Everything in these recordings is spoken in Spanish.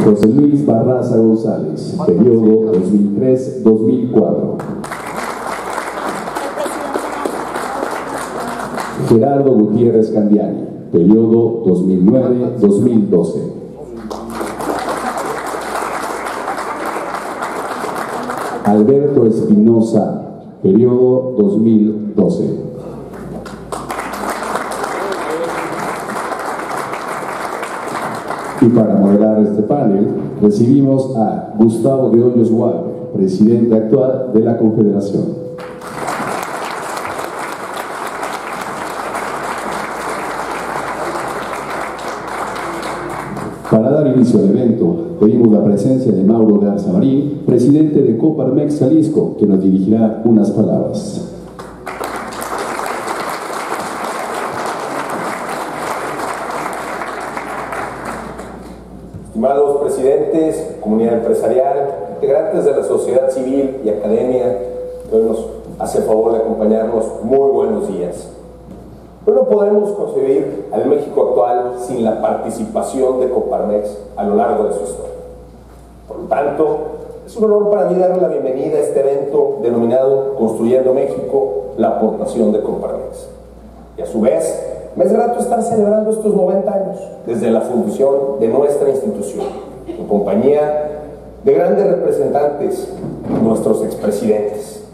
José Luis Barraza González, periodo 2003-2004. Gerardo Gutiérrez Candiani, periodo 2009-2012. Alberto Espinosa, periodo 2012. Y para moderar este panel, recibimos a Gustavo de Hoyos Walker, presidente actual de la Confederación. Para dar inicio al evento, pedimos la presencia de Mauro Garza Marín, presidente de Coparmex Jalisco, que nos dirigirá unas palabras. Estimados presidentes, comunidad empresarial, integrantes de la sociedad civil y academia, que hoy nos hace el favor de acompañarnos, muy buenos días. Hoy no podemos concebir al México actual sin la participación de Coparmex a lo largo de su historia. Por lo tanto, es un honor para mí darle la bienvenida a este evento denominado Construyendo México, la aportación de Coparmex. Y a su vez, me es grato estar celebrando estos 90 años desde la fundación de nuestra institución, en compañía de grandes representantes, nuestros expresidentes,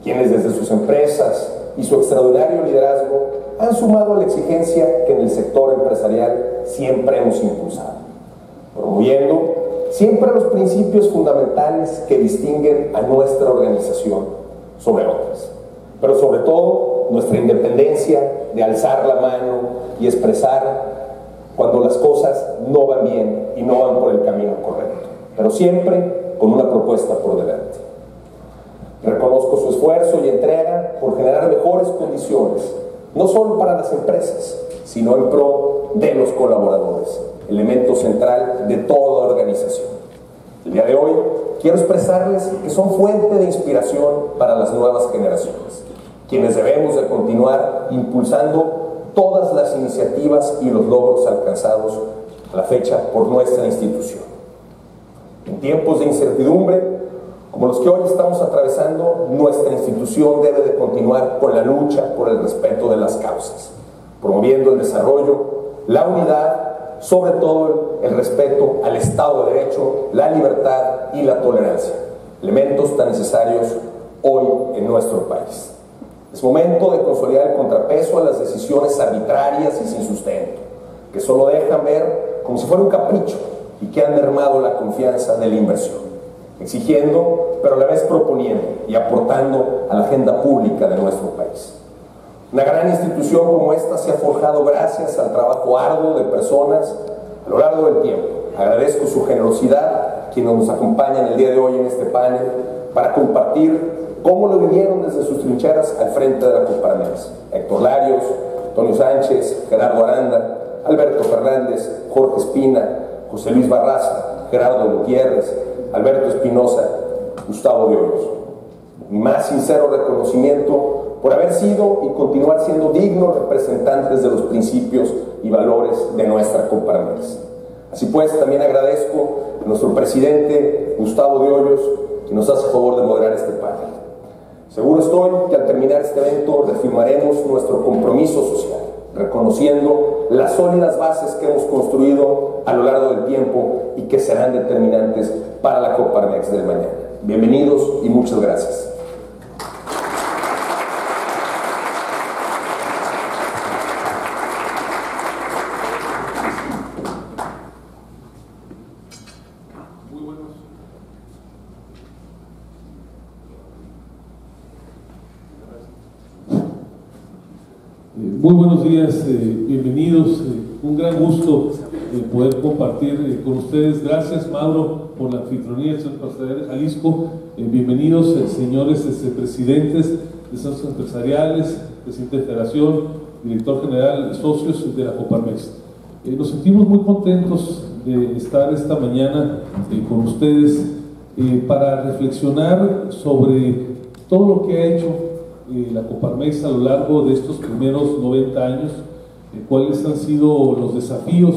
quienes desde sus empresas y su extraordinario liderazgo han sumado a la exigencia que en el sector empresarial siempre hemos impulsado, promoviendo siempre los principios fundamentales que distinguen a nuestra organización sobre otras, pero sobre todo nuestra independencia de alzar la mano y expresar cuando las cosas no van bien y no van por el camino correcto, pero siempre con una propuesta por delante. Reconozco su esfuerzo y entrega por generar mejores condiciones, no solo para las empresas, sino en pro de los colaboradores, elemento central de toda organización. El día de hoy quiero expresarles que son fuente de inspiración para las nuevas generaciones, quienes debemos de continuar impulsando todas las iniciativas y los logros alcanzados a la fecha por nuestra institución. En tiempos de incertidumbre, como los que hoy estamos atravesando, nuestra institución debe de continuar con la lucha por el respeto de las causas, promoviendo el desarrollo, la unidad, sobre todo el respeto al Estado de Derecho, la libertad y la tolerancia, elementos tan necesarios hoy en nuestro país. Es momento de consolidar el contrapeso a las decisiones arbitrarias y sin sustento, que solo dejan ver como si fuera un capricho y que han mermado la confianza de la inversión, exigiendo, pero a la vez proponiendo y aportando a la agenda pública de nuestro país. Una gran institución como esta se ha forjado gracias al trabajo arduo de personas a lo largo del tiempo. Agradezco su generosidad, quienes nos acompañan el día de hoy en este panel, para compartir cómo lo vivieron desde sus trincheras al frente de la Coparmex. Héctor Larios, Antonio Sánchez, Gerardo Aranda, Alberto Fernández, Jorge Espina, José Luis Barraza, Gerardo Gutiérrez, Alberto Espinosa, Gustavo de Hoyos. Mi más sincero reconocimiento por haber sido y continuar siendo dignos representantes de los principios y valores de nuestra Coparmex. Así pues, también agradezco a nuestro presidente Gustavo de Hoyos, que nos hace favor de moderar este panel. Seguro estoy que al terminar este evento reafirmaremos nuestro compromiso social, reconociendo las sólidas bases que hemos construido a lo largo del tiempo y que serán determinantes para la Coparmex del mañana. Bienvenidos y muchas gracias. Muy buenos días, bienvenidos, un gran gusto poder compartir con ustedes. Gracias, Mauro, por la anfitrionía del Centro Empresarial de Jalisco. Bienvenidos, señores presidentes de centros empresariales, presidente de Federación, director general, socios de la Coparmex. Nos sentimos muy contentos de estar esta mañana con ustedes para reflexionar sobre todo lo que ha hecho la Coparmex a lo largo de estos primeros 90 años, cuáles han sido los desafíos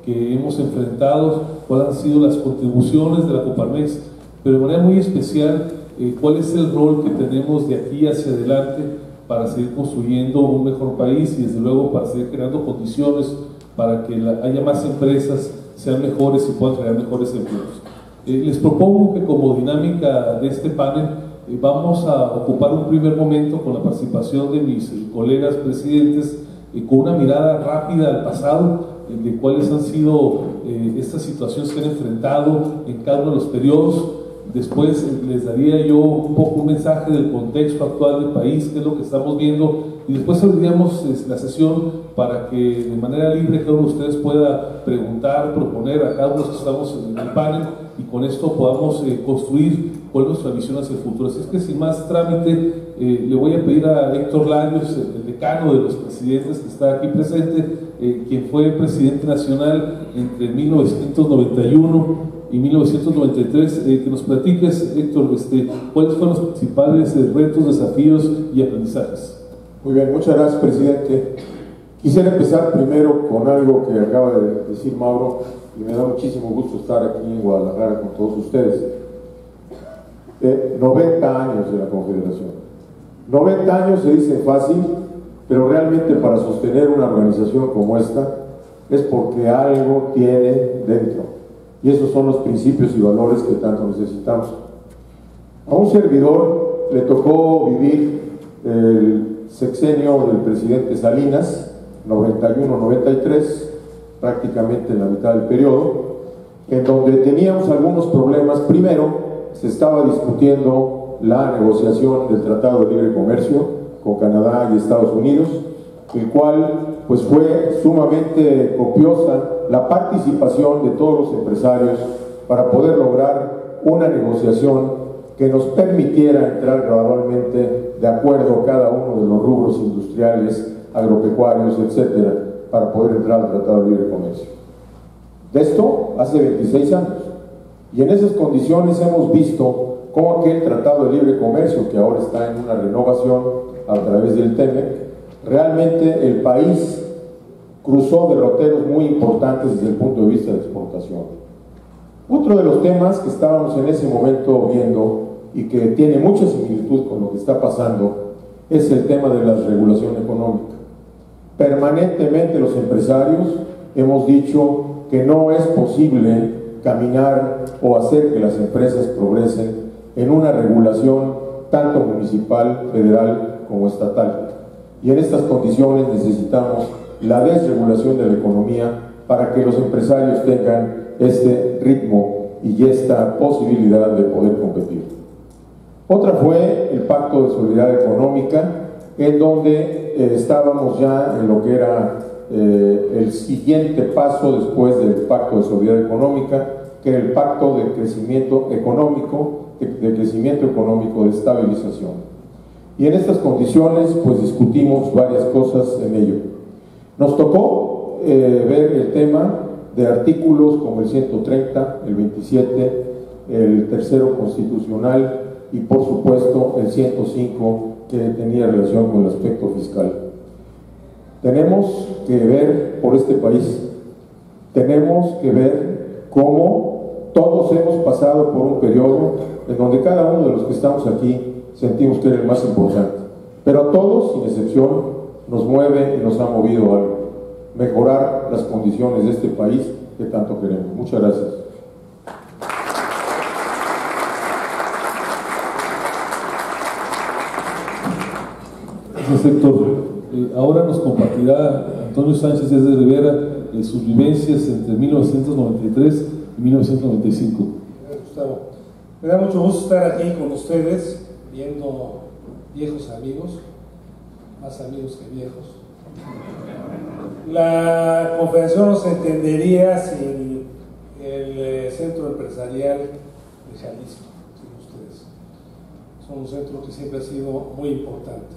que hemos enfrentado, cuáles han sido las contribuciones de la Coparmex, pero de manera muy especial cuál es el rol que tenemos de aquí hacia adelante para seguir construyendo un mejor país y desde luego para seguir creando condiciones para que haya más empresas, sean mejores y puedan crear mejores empleos. Les propongo que como dinámica de este panel vamos a ocupar un primer momento con la participación de mis colegas presidentes con una mirada rápida al pasado, de cuáles han sido estas situaciones que han enfrentado en cada uno de los periodos. Después les daría yo un poco un mensaje del contexto actual del país, qué es lo que estamos viendo, y después abriríamos la sesión para que de manera libre cada uno de ustedes pueda preguntar, proponer a cada uno de los que estamos en el panel, y con esto podamos construir cuál es nuestra visión hacia el futuro. Así es que sin más trámite, le voy a pedir a Héctor Larios, el decano de los presidentes que está aquí presente, quien fue presidente nacional entre 1991 y 1993, que nos platiques, Héctor, cuáles fueron los principales retos, desafíos y aprendizajes. Muy bien, muchas gracias, presidente. Quisiera empezar primero con algo que acaba de decir Mauro, y me da muchísimo gusto estar aquí en Guadalajara con todos ustedes. 90 años de la Confederación. 90 años se dice fácil, pero realmente para sostener una organización como esta es porque algo tiene dentro. Y esos son los principios y valores que tanto necesitamos. A un servidor le tocó vivir el sexenio del presidente Salinas, 91-93, prácticamente en la mitad del periodo, en donde teníamos algunos problemas. Primero, se estaba discutiendo la negociación del Tratado de Libre Comercio con Canadá y Estados Unidos, el cual pues fue sumamente copiosa la participación de todos los empresarios para poder lograr una negociación que nos permitiera entrar gradualmente de acuerdo a cada uno de los rubros industriales, agropecuarios, etcétera, para poder entrar al Tratado de Libre Comercio. De esto hace 26 años, y en esas condiciones hemos visto cómo aquel Tratado de Libre Comercio, que ahora está en una renovación a través del TEMEC, realmente el país cruzó derroteros muy importantes desde el punto de vista de exportación. Otro de los temas que estábamos en ese momento viendo y que tiene mucha similitud con lo que está pasando es el tema de la regulación económica. Permanentemente los empresarios hemos dicho que no es posible caminar o hacer que las empresas progresen en una regulación tanto municipal, federal como estatal. Y en estas condiciones necesitamos la desregulación de la economía para que los empresarios tengan este ritmo y esta posibilidad de poder competir. Otra fue el Pacto de Solidaridad Económica, en donde estábamos ya en lo que era el siguiente paso después del Pacto de Solidaridad Económica, que era el Pacto de Crecimiento Económico, de estabilización. Y en estas condiciones pues discutimos varias cosas en ello. Nos tocó ver el tema de artículos como el 130, el 27, el tercero constitucional y por supuesto el 105 que tenía relación con el aspecto fiscal. Tenemos que ver por este país, tenemos que ver cómo todos hemos pasado por un periodo en donde cada uno de los que estamos aquí sentimos que era el más importante, pero a todos, sin excepción, nos mueve y nos ha movido algo: mejorar las condiciones de este país que tanto queremos. Muchas gracias. Gracias, Héctor. Ahora nos compartirá Antonio Sánchez Díaz de Rivera sus vivencias entre 1993 y 1995. Gracias, Gustavo. Me da mucho gusto estar aquí con ustedes, viendo viejos amigos, más amigos que viejos. La Confederación no se entendería sin el Centro Empresarial de Jalisco, sin ustedes. Son un centro que siempre ha sido muy importante.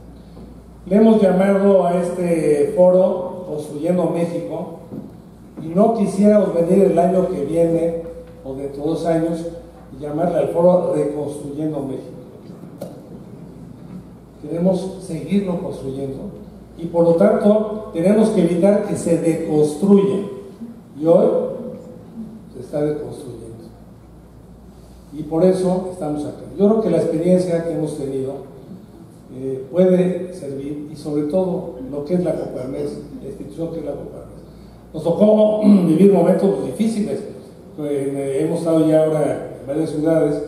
Le hemos llamado a este foro Construyendo México, y no quisiéramos venir el año que viene o dentro de 2 años y llamarle al foro Reconstruyendo México. Queremos seguirlo construyendo y por lo tanto tenemos que evitar que se deconstruya. Y hoy está reconstruyendo. Y por eso estamos acá. Yo creo que la experiencia que hemos tenido puede servir, y sobre todo lo que es la Coparmex, la institución que es la Coparmex. Nos tocó vivir momentos difíciles. Hemos estado ya ahora en varias ciudades,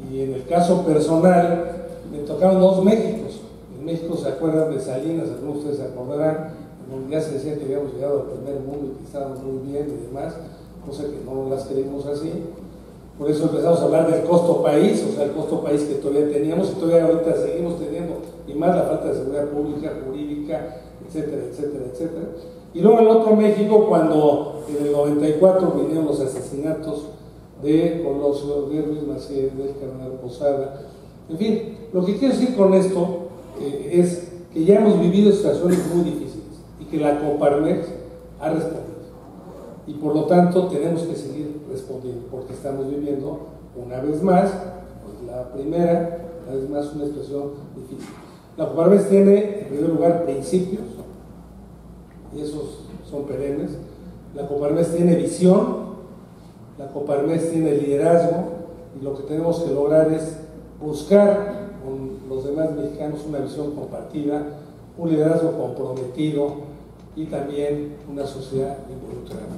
y en el caso personal me tocaron dos Méxicos. En México se acuerdan de Salinas, algunos de ustedes se acordarán, donde ya se decía que habíamos llegado al primer mundo y que estábamos muy bien y demás, cosa que no las creímos así. Por eso empezamos a hablar del costo país, o sea, el costo país que todavía teníamos y todavía ahorita seguimos teniendo, y más la falta de seguridad pública, jurídica, etcétera, etcétera, etcétera. Y luego el otro México, cuando en el 94 vinieron los asesinatos de Colosio, de Ruiz Maciel, del cardenal Posada. En fin, lo que quiero decir con esto es que ya hemos vivido situaciones muy difíciles y que la Coparmex ha respondido. Y por lo tanto tenemos que seguir respondiendo, porque estamos viviendo una vez más, pues la primera, una vez más una situación difícil. La Coparmex tiene, en primer lugar, principios, y esos son perennes. La Coparmex tiene visión, la Coparmex tiene liderazgo, y lo que tenemos que lograr es buscar con los demás mexicanos una visión compartida, un liderazgo comprometido y también una sociedad involucrada.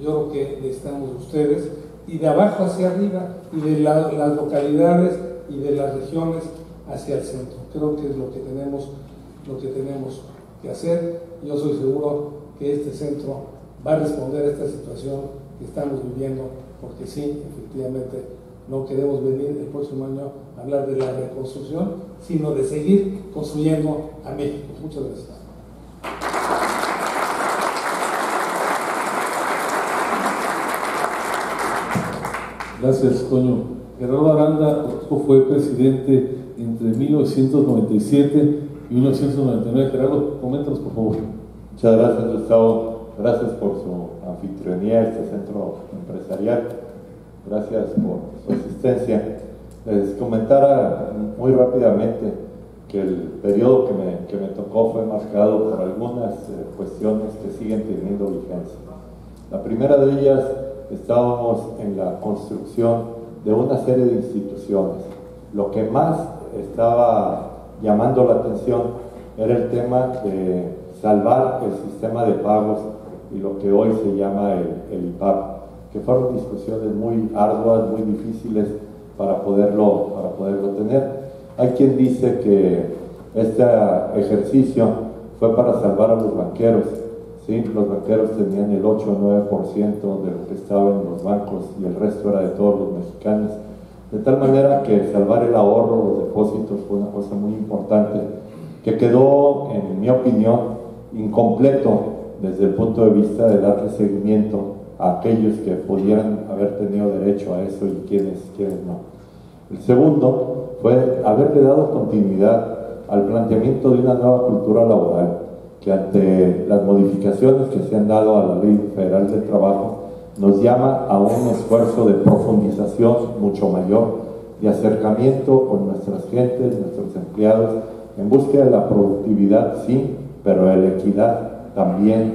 Yo creo que necesitamos de ustedes, y de abajo hacia arriba, y de las localidades y de las regiones hacia el centro. Creo que es lo que tenemos que hacer. Yo soy seguro que este centro va a responder a esta situación que estamos viviendo, porque sí, efectivamente, no queremos venir el próximo año a hablar de la reconstrucción, sino de seguir construyendo a México. Muchas gracias. Gracias, Toño. Gerardo Aranda fue presidente entre 1997 y 1999. Gerardo, coméntanos, por favor. Muchas gracias, Gustavo. Gracias por su anfitrionía a este centro empresarial. Gracias por su asistencia. Les comentara muy rápidamente que el periodo que me tocó fue marcado por algunas cuestiones que siguen teniendo vigencia. La primera de ellas, estábamos en la construcción de una serie de instituciones. Lo que más estaba llamando la atención era el tema de salvar el sistema de pagos y lo que hoy se llama el IPAP, que fueron discusiones muy arduas, muy difíciles para poderlo tener. Hay quien dice que este ejercicio fue para salvar a los banqueros. ¿Sí? Los banqueros tenían el 8 o 9% de lo que estaba en los bancos y el resto era de todos los mexicanos. De tal manera que salvar el ahorro, los depósitos, fue una cosa muy importante que quedó, en mi opinión, incompleto desde el punto de vista de darle seguimiento a aquellos que pudieran haber tenido derecho a eso y quienes no. El segundo fue haberle dado continuidad al planteamiento de una nueva cultura laboral, que ante las modificaciones que se han dado a la Ley Federal del Trabajo, nos llama a un esfuerzo de profundización mucho mayor, de acercamiento con nuestras gentes, nuestros empleados, en búsqueda de la productividad, sí, pero de la equidad también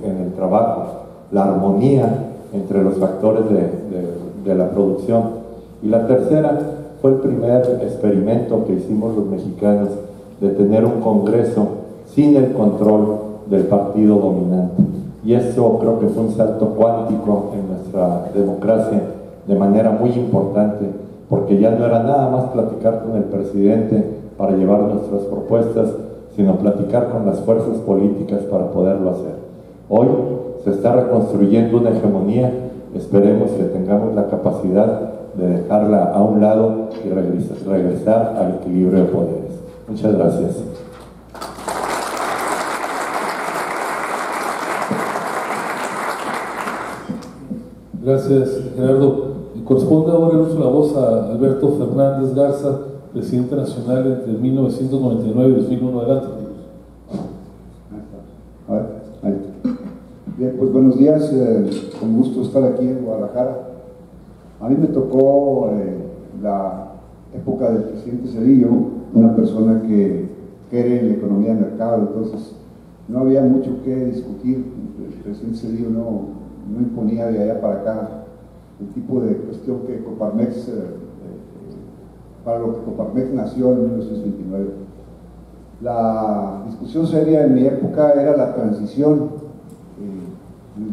en el trabajo, la armonía entre los factores de la producción. Y la tercera fue el primer experimento que hicimos los mexicanos de tener un Congreso sin el control del partido dominante. Y eso creo que fue un salto cuántico en nuestra democracia de manera muy importante, porque ya no era nada más platicar con el presidente para llevar nuestras propuestas, sino platicar con las fuerzas políticas para poderlo hacer. Hoy se está reconstruyendo una hegemonía, esperemos que tengamos la capacidad de dejarla a un lado y regresar al equilibrio de poderes. Muchas gracias. Gracias, Gerardo. Y corresponde ahora el uso de la voz a Alberto Fernández Garza, presidente nacional entre 1999 y 2001. Adelante. Bien, pues buenos días, con gusto estar aquí en Guadalajara. A mí me tocó la época del presidente Zedillo, una persona que cree en la economía de mercado, entonces no había mucho que discutir. El presidente Zedillo no imponía de allá para acá el tipo de cuestión que Coparmex, para lo que Coparmex nació en 1929. La discusión seria en mi época era la transición.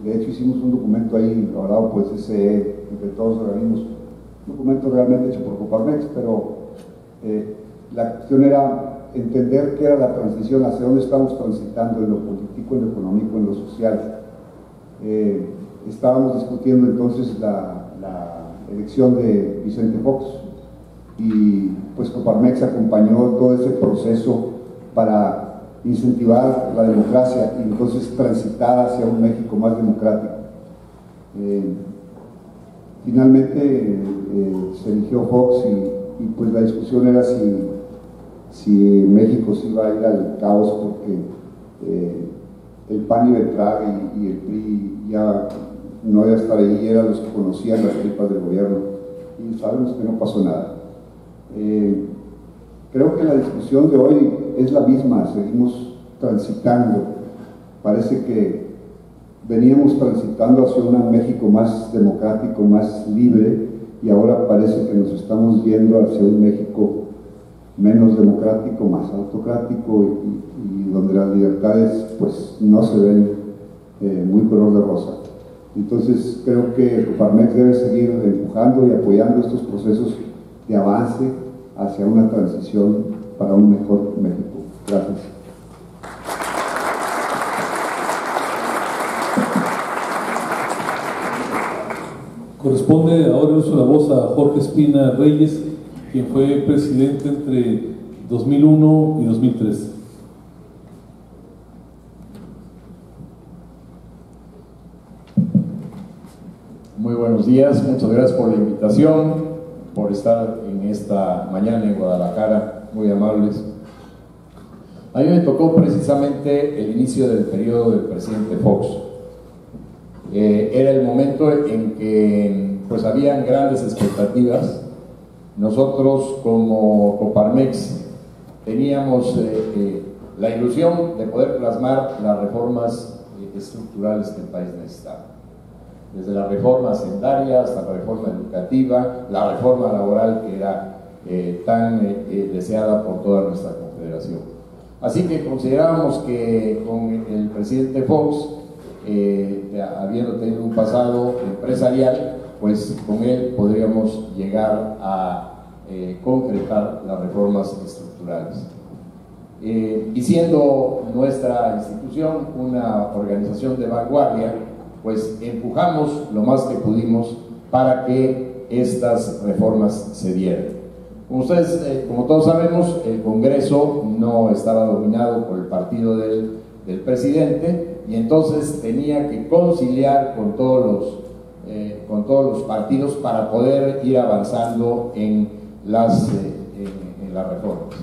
De hecho hicimos un documento ahí, elaborado por CCE, entre todos los organismos, un documento realmente hecho por Coparmex, pero la cuestión era entender qué era la transición, hacia dónde estamos transitando en lo político, en lo económico, en lo social. Estábamos discutiendo entonces la elección de Vicente Fox y pues Coparmex acompañó todo ese proceso para incentivar la democracia y entonces transitar hacia un México más democrático. Finalmente se eligió Fox y pues la discusión era si México se iba a ir al caos porque el PAN iba a entrar y el PRI ya no iba a estar ahí, eran los que conocían las tripas del gobierno y sabemos que no pasó nada. Creo que la discusión de hoy es la misma, seguimos transitando, parece que veníamos transitando hacia un México más democrático, más libre, y ahora parece que nos estamos yendo hacia un México menos democrático, más autocrático y donde las libertades pues no se ven muy color de rosa. Entonces creo que Coparmex debe seguir empujando y apoyando estos procesos de avance hacia una transición para un mejor México. Gracias. Corresponde ahora el uso de la voz a Jorge Espina Reyes, quien fue presidente entre 2001 y 2003. Muy buenos días, muchas gracias por la invitación, por estar en esta mañana en Guadalajara, muy amables. A mí me tocó precisamente el inicio del periodo del presidente Fox. Era el momento en que pues habían grandes expectativas. Nosotros como Coparmex teníamos la ilusión de poder plasmar las reformas estructurales que el país necesitaba. Desde la reforma hacendaria hasta la reforma educativa, la reforma laboral que era tan deseada por toda nuestra confederación. Así que considerábamos que con el presidente Fox, habiendo tenido un pasado empresarial, pues con él podríamos llegar a concretar las reformas estructurales. Y siendo nuestra institución una organización de vanguardia, pues empujamos lo más que pudimos para que estas reformas se dieran. Como ustedes, como todos sabemos, el Congreso no estaba dominado por el partido del presidente y entonces tenía que conciliar con todos los partidos para poder ir avanzando en las reformas.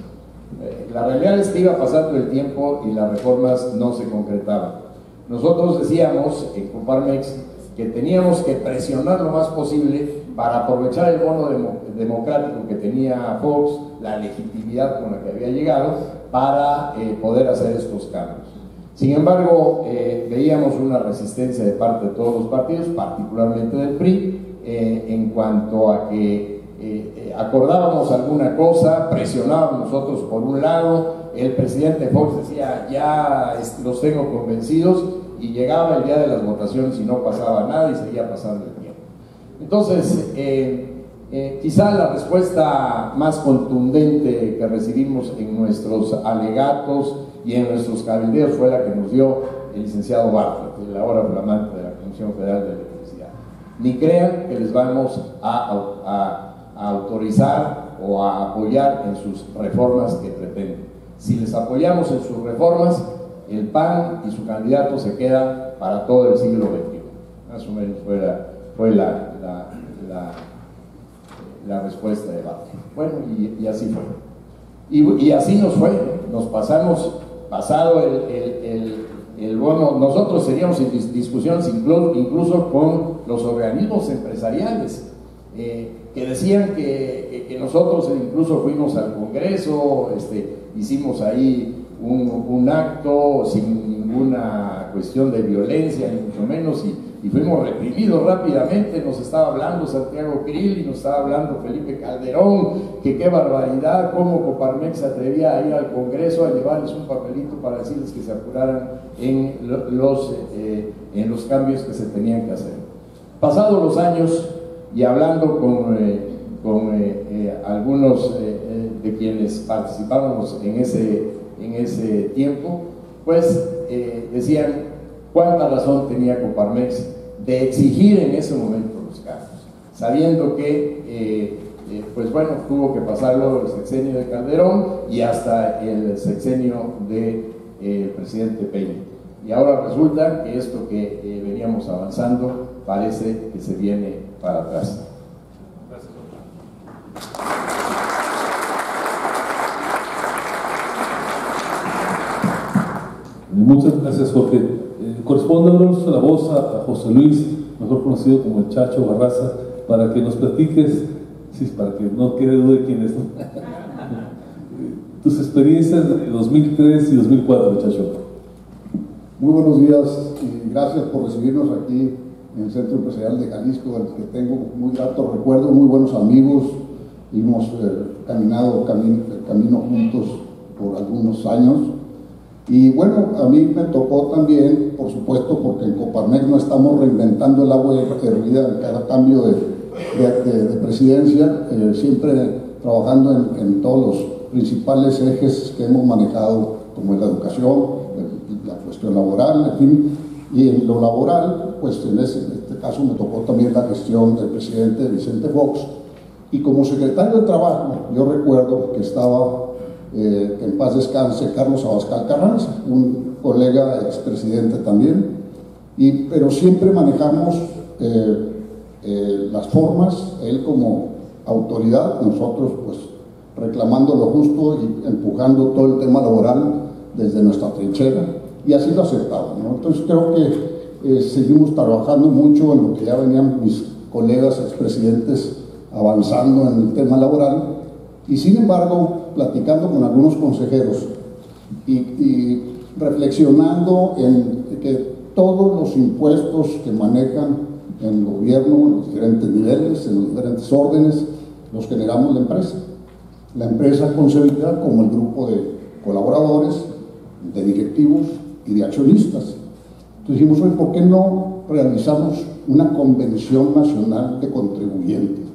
La realidad es que iba pasando el tiempo y las reformas no se concretaban. Nosotros decíamos en Coparmex que teníamos que presionar lo más posible para aprovechar el bono democrático que tenía Fox, la legitimidad con la que había llegado, para poder hacer estos cambios. Sin embargo, veíamos una resistencia de parte de todos los partidos, particularmente del PRI, en cuanto a que acordábamos alguna cosa, presionábamos nosotros por un lado, el presidente Fox decía ya los tengo convencidos y llegaba el día de las votaciones y no pasaba nada y seguía pasando el tiempo. Entonces, quizá la respuesta más contundente que recibimos en nuestros alegatos y en nuestros cabildeos fue la que nos dio el licenciado Bartlett, el ahora flamante de la Comisión Federal de Electricidad. Ni crean que les vamos a autorizar o a apoyar en sus reformas que pretenden. Si les apoyamos en sus reformas, el PAN y su candidato se quedan para todo el siglo XXI. Más o menos fue la respuesta de Bartlett. Bueno, y así fue. Y así nos fue. Nos pasado el bono, nosotros teníamos discusiones incluso con los organismos empresariales, que decían que nosotros incluso fuimos al Congreso, hicimos ahí un acto sin ninguna cuestión de violencia, ni mucho menos, y fuimos reprimidos rápidamente. Nos estaba hablando Santiago Krill y nos estaba hablando Felipe Calderón, que qué barbaridad, cómo Coparmex se atrevía a ir al Congreso a llevarles un papelito para decirles que se apuraran en los cambios que se tenían que hacer. Pasados los años, y hablando con algunos de quienes participábamos en ese tiempo, pues decían cuánta razón tenía Coparmex de exigir en ese momento los cambios, sabiendo que pues bueno, tuvo que pasarlo el sexenio de Calderón y hasta el sexenio del presidente Peña, y ahora resulta que esto que veníamos avanzando parece que se viene para atrás. Muchas gracias, Jorge. Corresponde ahora la voz a José Luis, mejor conocido como el Chacho Barraza, para que nos platiques, sí, para que no quede duda de quién es, ¿no? Tus experiencias de 2003 y 2004, Chacho. Muy buenos días y gracias por recibirnos aquí en el Centro Empresarial de Jalisco, del que tengo muy gratos recuerdos, muy buenos amigos, y hemos caminado camino juntos por algunos años. Y bueno, a mí me tocó también, por supuesto, porque en Coparmex no estamos reinventando el agua hervida en cada cambio de presidencia, siempre trabajando en todos los principales ejes que hemos manejado, como es la educación, la cuestión laboral, en fin. Y en lo laboral, pues en este caso me tocó también la gestión del presidente Vicente Fox. Y como secretario de Trabajo, yo recuerdo que estaba, que en paz descanse, Carlos Abascal Carranza, un colega expresidente también, pero siempre manejamos las formas, él como autoridad, nosotros pues reclamando lo justo y empujando todo el tema laboral desde nuestra trinchera, y así lo aceptamos, ¿no? Entonces creo que seguimos trabajando mucho en lo que ya venían mis colegas expresidentes avanzando en el tema laboral, y sin embargo platicando con algunos consejeros y reflexionando en que todos los impuestos que manejan en el gobierno, en los diferentes niveles, en los diferentes órdenes, los generamos la empresa concebida como el grupo de colaboradores, de directivos y de accionistas. Entonces dijimos, oye, ¿por qué no realizamos una convención nacional de contribuyentes?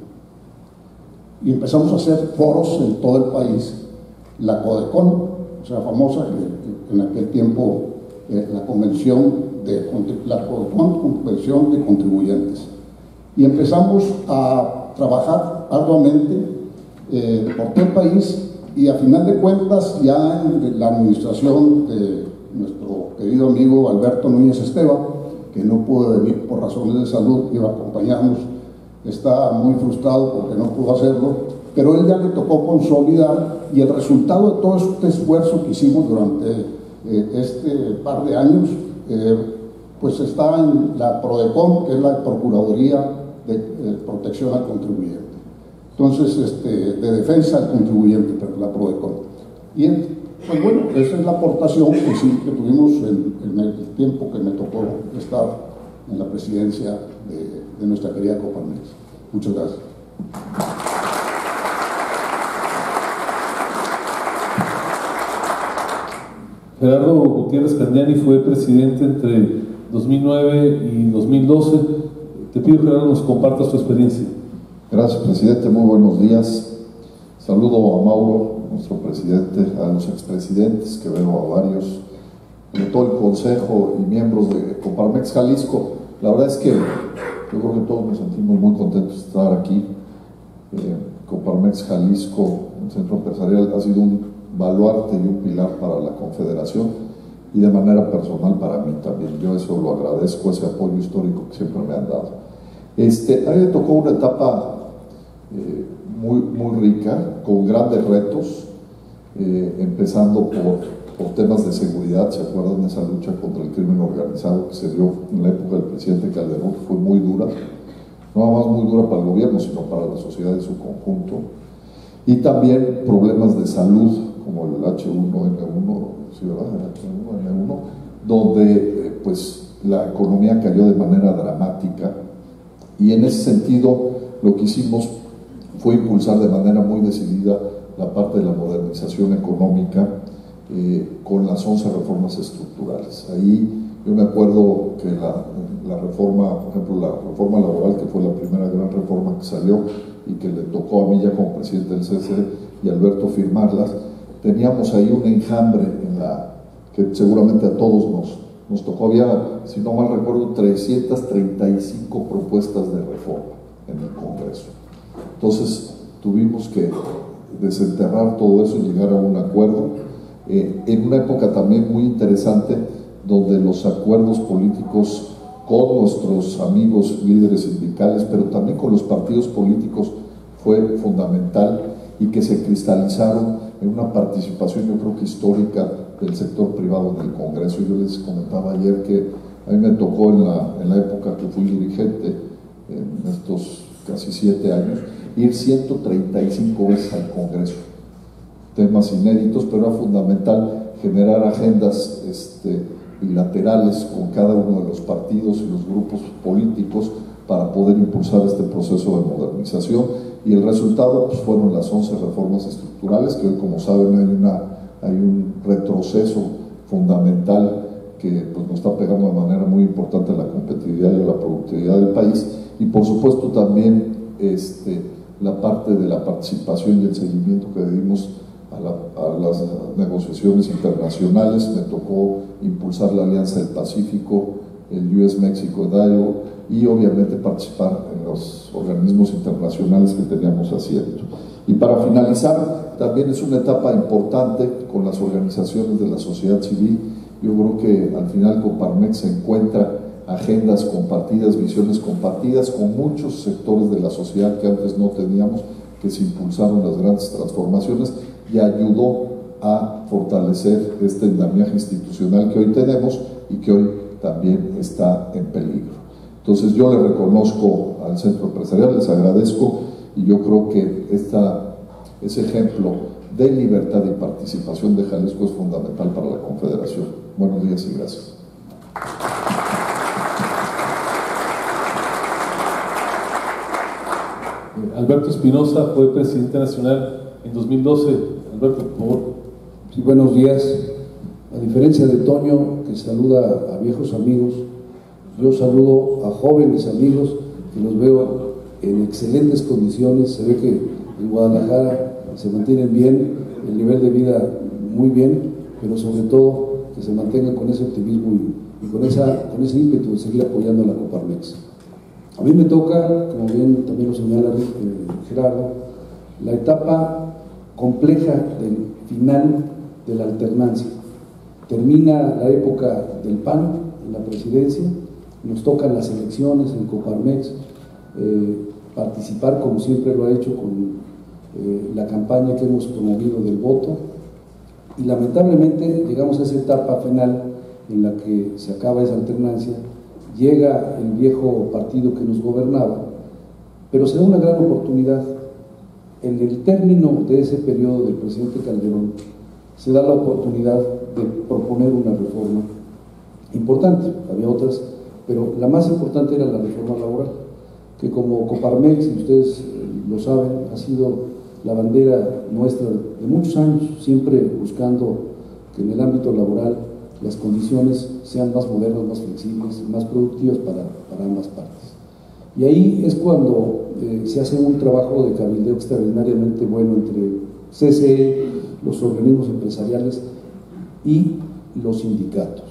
Y empezamos a hacer foros en todo el país, la CODECON, o sea, famosa, que en aquel tiempo la convención de contribuyentes. Y empezamos a trabajar arduamente por todo el país, y a final de cuentas ya en la administración de nuestro querido amigo Alberto Núñez Esteban, que no pudo venir por razones de salud, iba a acompañarnos, está muy frustrado porque no pudo hacerlo, pero él ya le tocó consolidar, y el resultado de todo este esfuerzo que hicimos durante este par de años, pues está en la PRODECON, que es la Procuraduría de Protección al Contribuyente. Entonces, de defensa al contribuyente, pero la PRODECON. Y pues bueno, esa es la aportación que tuvimos en el tiempo que me tocó estar en la presidencia de nuestra querida Coparmex. Muchas gracias. Gerardo Gutiérrez Candiani fue presidente entre 2009 y 2012. Te pido, Gerardo, nos compartas tu experiencia. Gracias, presidente. Muy buenos días. Saludo a Mauro, nuestro presidente, a los expresidentes, que veo a varios, de todo el consejo y miembros de Coparmex Jalisco. La verdad es que yo creo que todos nos sentimos muy contentos de estar aquí. Coparmex Jalisco, el centro empresarial, ha sido un baluarte y un pilar para la Confederación, y de manera personal para mí también. Yo eso lo agradezco, ese apoyo histórico que siempre me han dado. A mí me tocó una etapa muy rica, con grandes retos, empezando por temas de seguridad. ¿Se acuerdan de esa lucha contra el crimen organizado que se dio en la época del presidente Calderón? Que fue muy dura, no nada más muy dura para el gobierno, sino para la sociedad en su conjunto. Y también problemas de salud, como el H1N1, sí, ¿verdad? N1, donde pues la economía cayó de manera dramática, y en ese sentido lo que hicimos fue impulsar de manera muy decidida la parte de la modernización económica con las 11 reformas estructurales. Ahí yo me acuerdo que la reforma, por ejemplo, la reforma laboral, que fue la primera gran reforma que salió y que le tocó a mí ya como presidente del CC y Alberto firmarlas, teníamos ahí un enjambre que seguramente a todos nos tocó. Había, si no mal recuerdo, 335 propuestas de reforma en el Congreso. Entonces tuvimos que desenterrar todo eso y llegar a un acuerdo en una época también muy interesante, donde los acuerdos políticos con nuestros amigos líderes sindicales, pero también con los partidos políticos, fue fundamental, y que se cristalizaron en una participación, yo creo que histórica, del sector privado en el Congreso. Yo les comentaba ayer que a mí me tocó en la época que fui dirigente, en estos casi 7 años, ir 135 veces al Congreso, temas inéditos, pero era fundamental generar agendas bilaterales con cada uno de los partidos y los grupos políticos para poder impulsar este proceso de modernización, y el resultado pues fueron las 11 reformas estructurales, que hoy, como saben, hay un retroceso fundamental que pues nos está pegando de manera muy importante a la competitividad y a la productividad del país, y por supuesto también la parte de la participación y el seguimiento que dimos a las negociaciones internacionales. Me tocó impulsar la Alianza del Pacífico, el US-Mexico Dialogue, y obviamente participar en los organismos internacionales que teníamos haciendo. Y para finalizar, también es una etapa importante con las organizaciones de la sociedad civil. Yo creo que al final Coparmex se encuentra agendas compartidas, visiones compartidas con muchos sectores de la sociedad que antes no teníamos, que se impulsaron las grandes transformaciones, y ayudó a fortalecer este andamiaje institucional que hoy tenemos y que hoy también está en peligro. Entonces yo le reconozco al Centro Empresarial, les agradezco, y yo creo que ese ejemplo de libertad y participación de Jalisco es fundamental para la Confederación. Buenos días y gracias. Alberto Espinosa fue presidente nacional en 2012. Alberto, por favor. Sí, buenos días. A diferencia de Toño, que saluda a viejos amigos, yo saludo a jóvenes amigos que los veo en excelentes condiciones. Se ve que en Guadalajara se mantienen bien, el nivel de vida muy bien, pero sobre todo que se mantengan con ese optimismo y con ese ímpetu de seguir apoyando a la Coparmex. A mí me toca, como bien también lo señala Gerardo, la etapa compleja del final de la alternancia. Termina la época del PAN en la presidencia, nos tocan las elecciones en Coparmex, participar como siempre lo ha hecho con la campaña que hemos promovido del voto, y lamentablemente llegamos a esa etapa final en la que se acaba esa alternancia, llega el viejo partido que nos gobernaba, pero se da una gran oportunidad. En el término de ese periodo del presidente Calderón se da la oportunidad de proponer una reforma importante. Había otras, pero la más importante era la reforma laboral, que como Coparmex, y ustedes lo saben, ha sido la bandera nuestra de muchos años, siempre buscando que en el ámbito laboral las condiciones sean más modernas, más flexibles, más productivas para ambas partes. Y ahí es cuando se hace un trabajo de cabildeo extraordinariamente bueno entre CCE, los organismos empresariales y los sindicatos.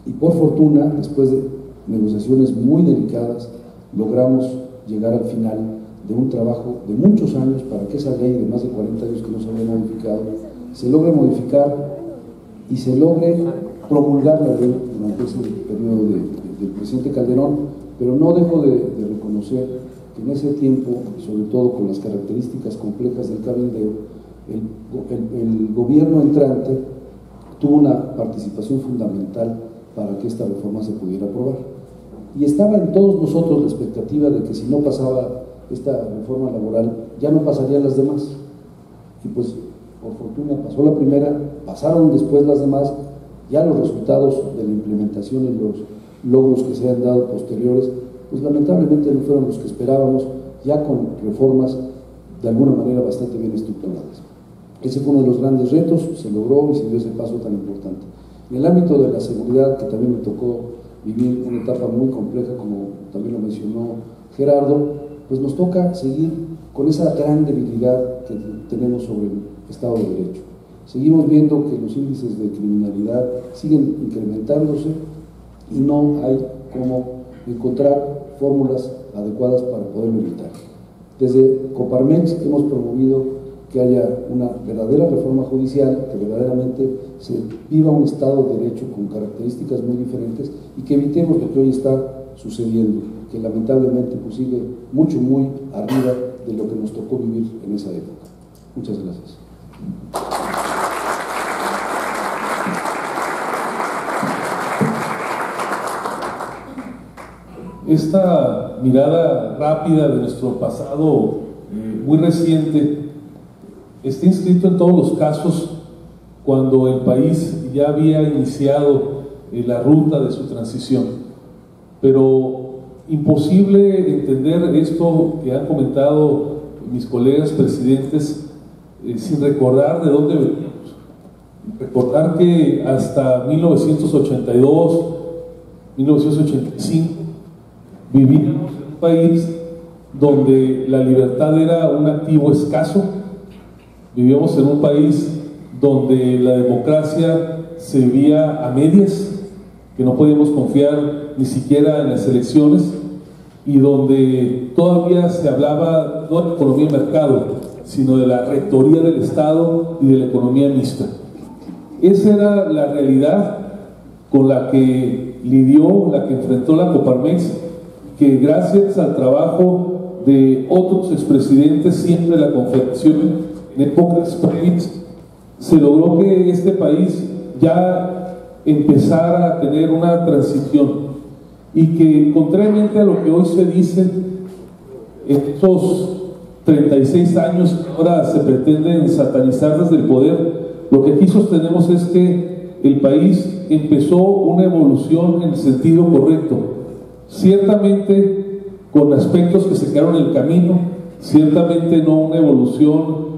Y por fortuna, después de negociaciones muy delicadas, logramos llegar al final de un trabajo de muchos años para que esa ley de más de 40 años que no se había modificado, se logre modificar y se logre promulgar la ley durante ese periodo del presidente Calderón. Pero no dejo de reconocer que en ese tiempo, sobre todo con las características complejas del cabildeo, el gobierno entrante tuvo una participación fundamental para que esta reforma se pudiera aprobar. Y estaba en todos nosotros la expectativa de que si no pasaba esta reforma laboral, ya no pasarían las demás. Y pues por fortuna pasó la primera, pasaron después las demás, ya los resultados de la implementación y los logros que se han dado posteriores, pues lamentablemente no fueron los que esperábamos, ya con reformas de alguna manera bastante bien estructuradas. Ese fue uno de los grandes retos, se logró y se dio ese paso tan importante. En el ámbito de la seguridad, que también me tocó vivir una etapa muy compleja, como también lo mencionó Gerardo, pues nos toca seguir con esa gran debilidad que tenemos sobre el Estado de Derecho. Seguimos viendo que los índices de criminalidad siguen incrementándose y no hay cómo encontrar fórmulas adecuadas para poderlo evitar. Desde Coparmex hemos promovido que haya una verdadera reforma judicial, que verdaderamente se viva un Estado de Derecho con características muy diferentes y que evitemos lo que hoy está sucediendo, que lamentablemente pues sigue mucho, muy arriba de lo que nos tocó vivir en esa época. Muchas gracias. Esta mirada rápida de nuestro pasado muy reciente está inscrito en todos los casos cuando el país ya había iniciado la ruta de su transición. Pero imposible entender esto que han comentado mis colegas presidentes sin recordar de dónde veníamos. Recordar que hasta 1982, 1985, vivíamos en un país donde la libertad era un activo escaso. Vivíamos en un país donde la democracia se vivía a medias, que no podíamos confiar ni siquiera en las elecciones, y donde todavía se hablaba no de economía de mercado, sino de la rectoría del Estado y de la economía mixta. Esa era la realidad con la que lidió, la que enfrentó la Coparmex, que gracias al trabajo de otros expresidentes, siempre de la Confederación, en épocas previas, se logró que este país ya empezara a tener una transición y que, contrariamente a lo que hoy se dice, estos 36 años que ahora se pretenden satanizar desde el poder, lo que aquí sostenemos es que el país empezó una evolución en el sentido correcto, ciertamente con aspectos que se quedaron en el camino, ciertamente no una evolución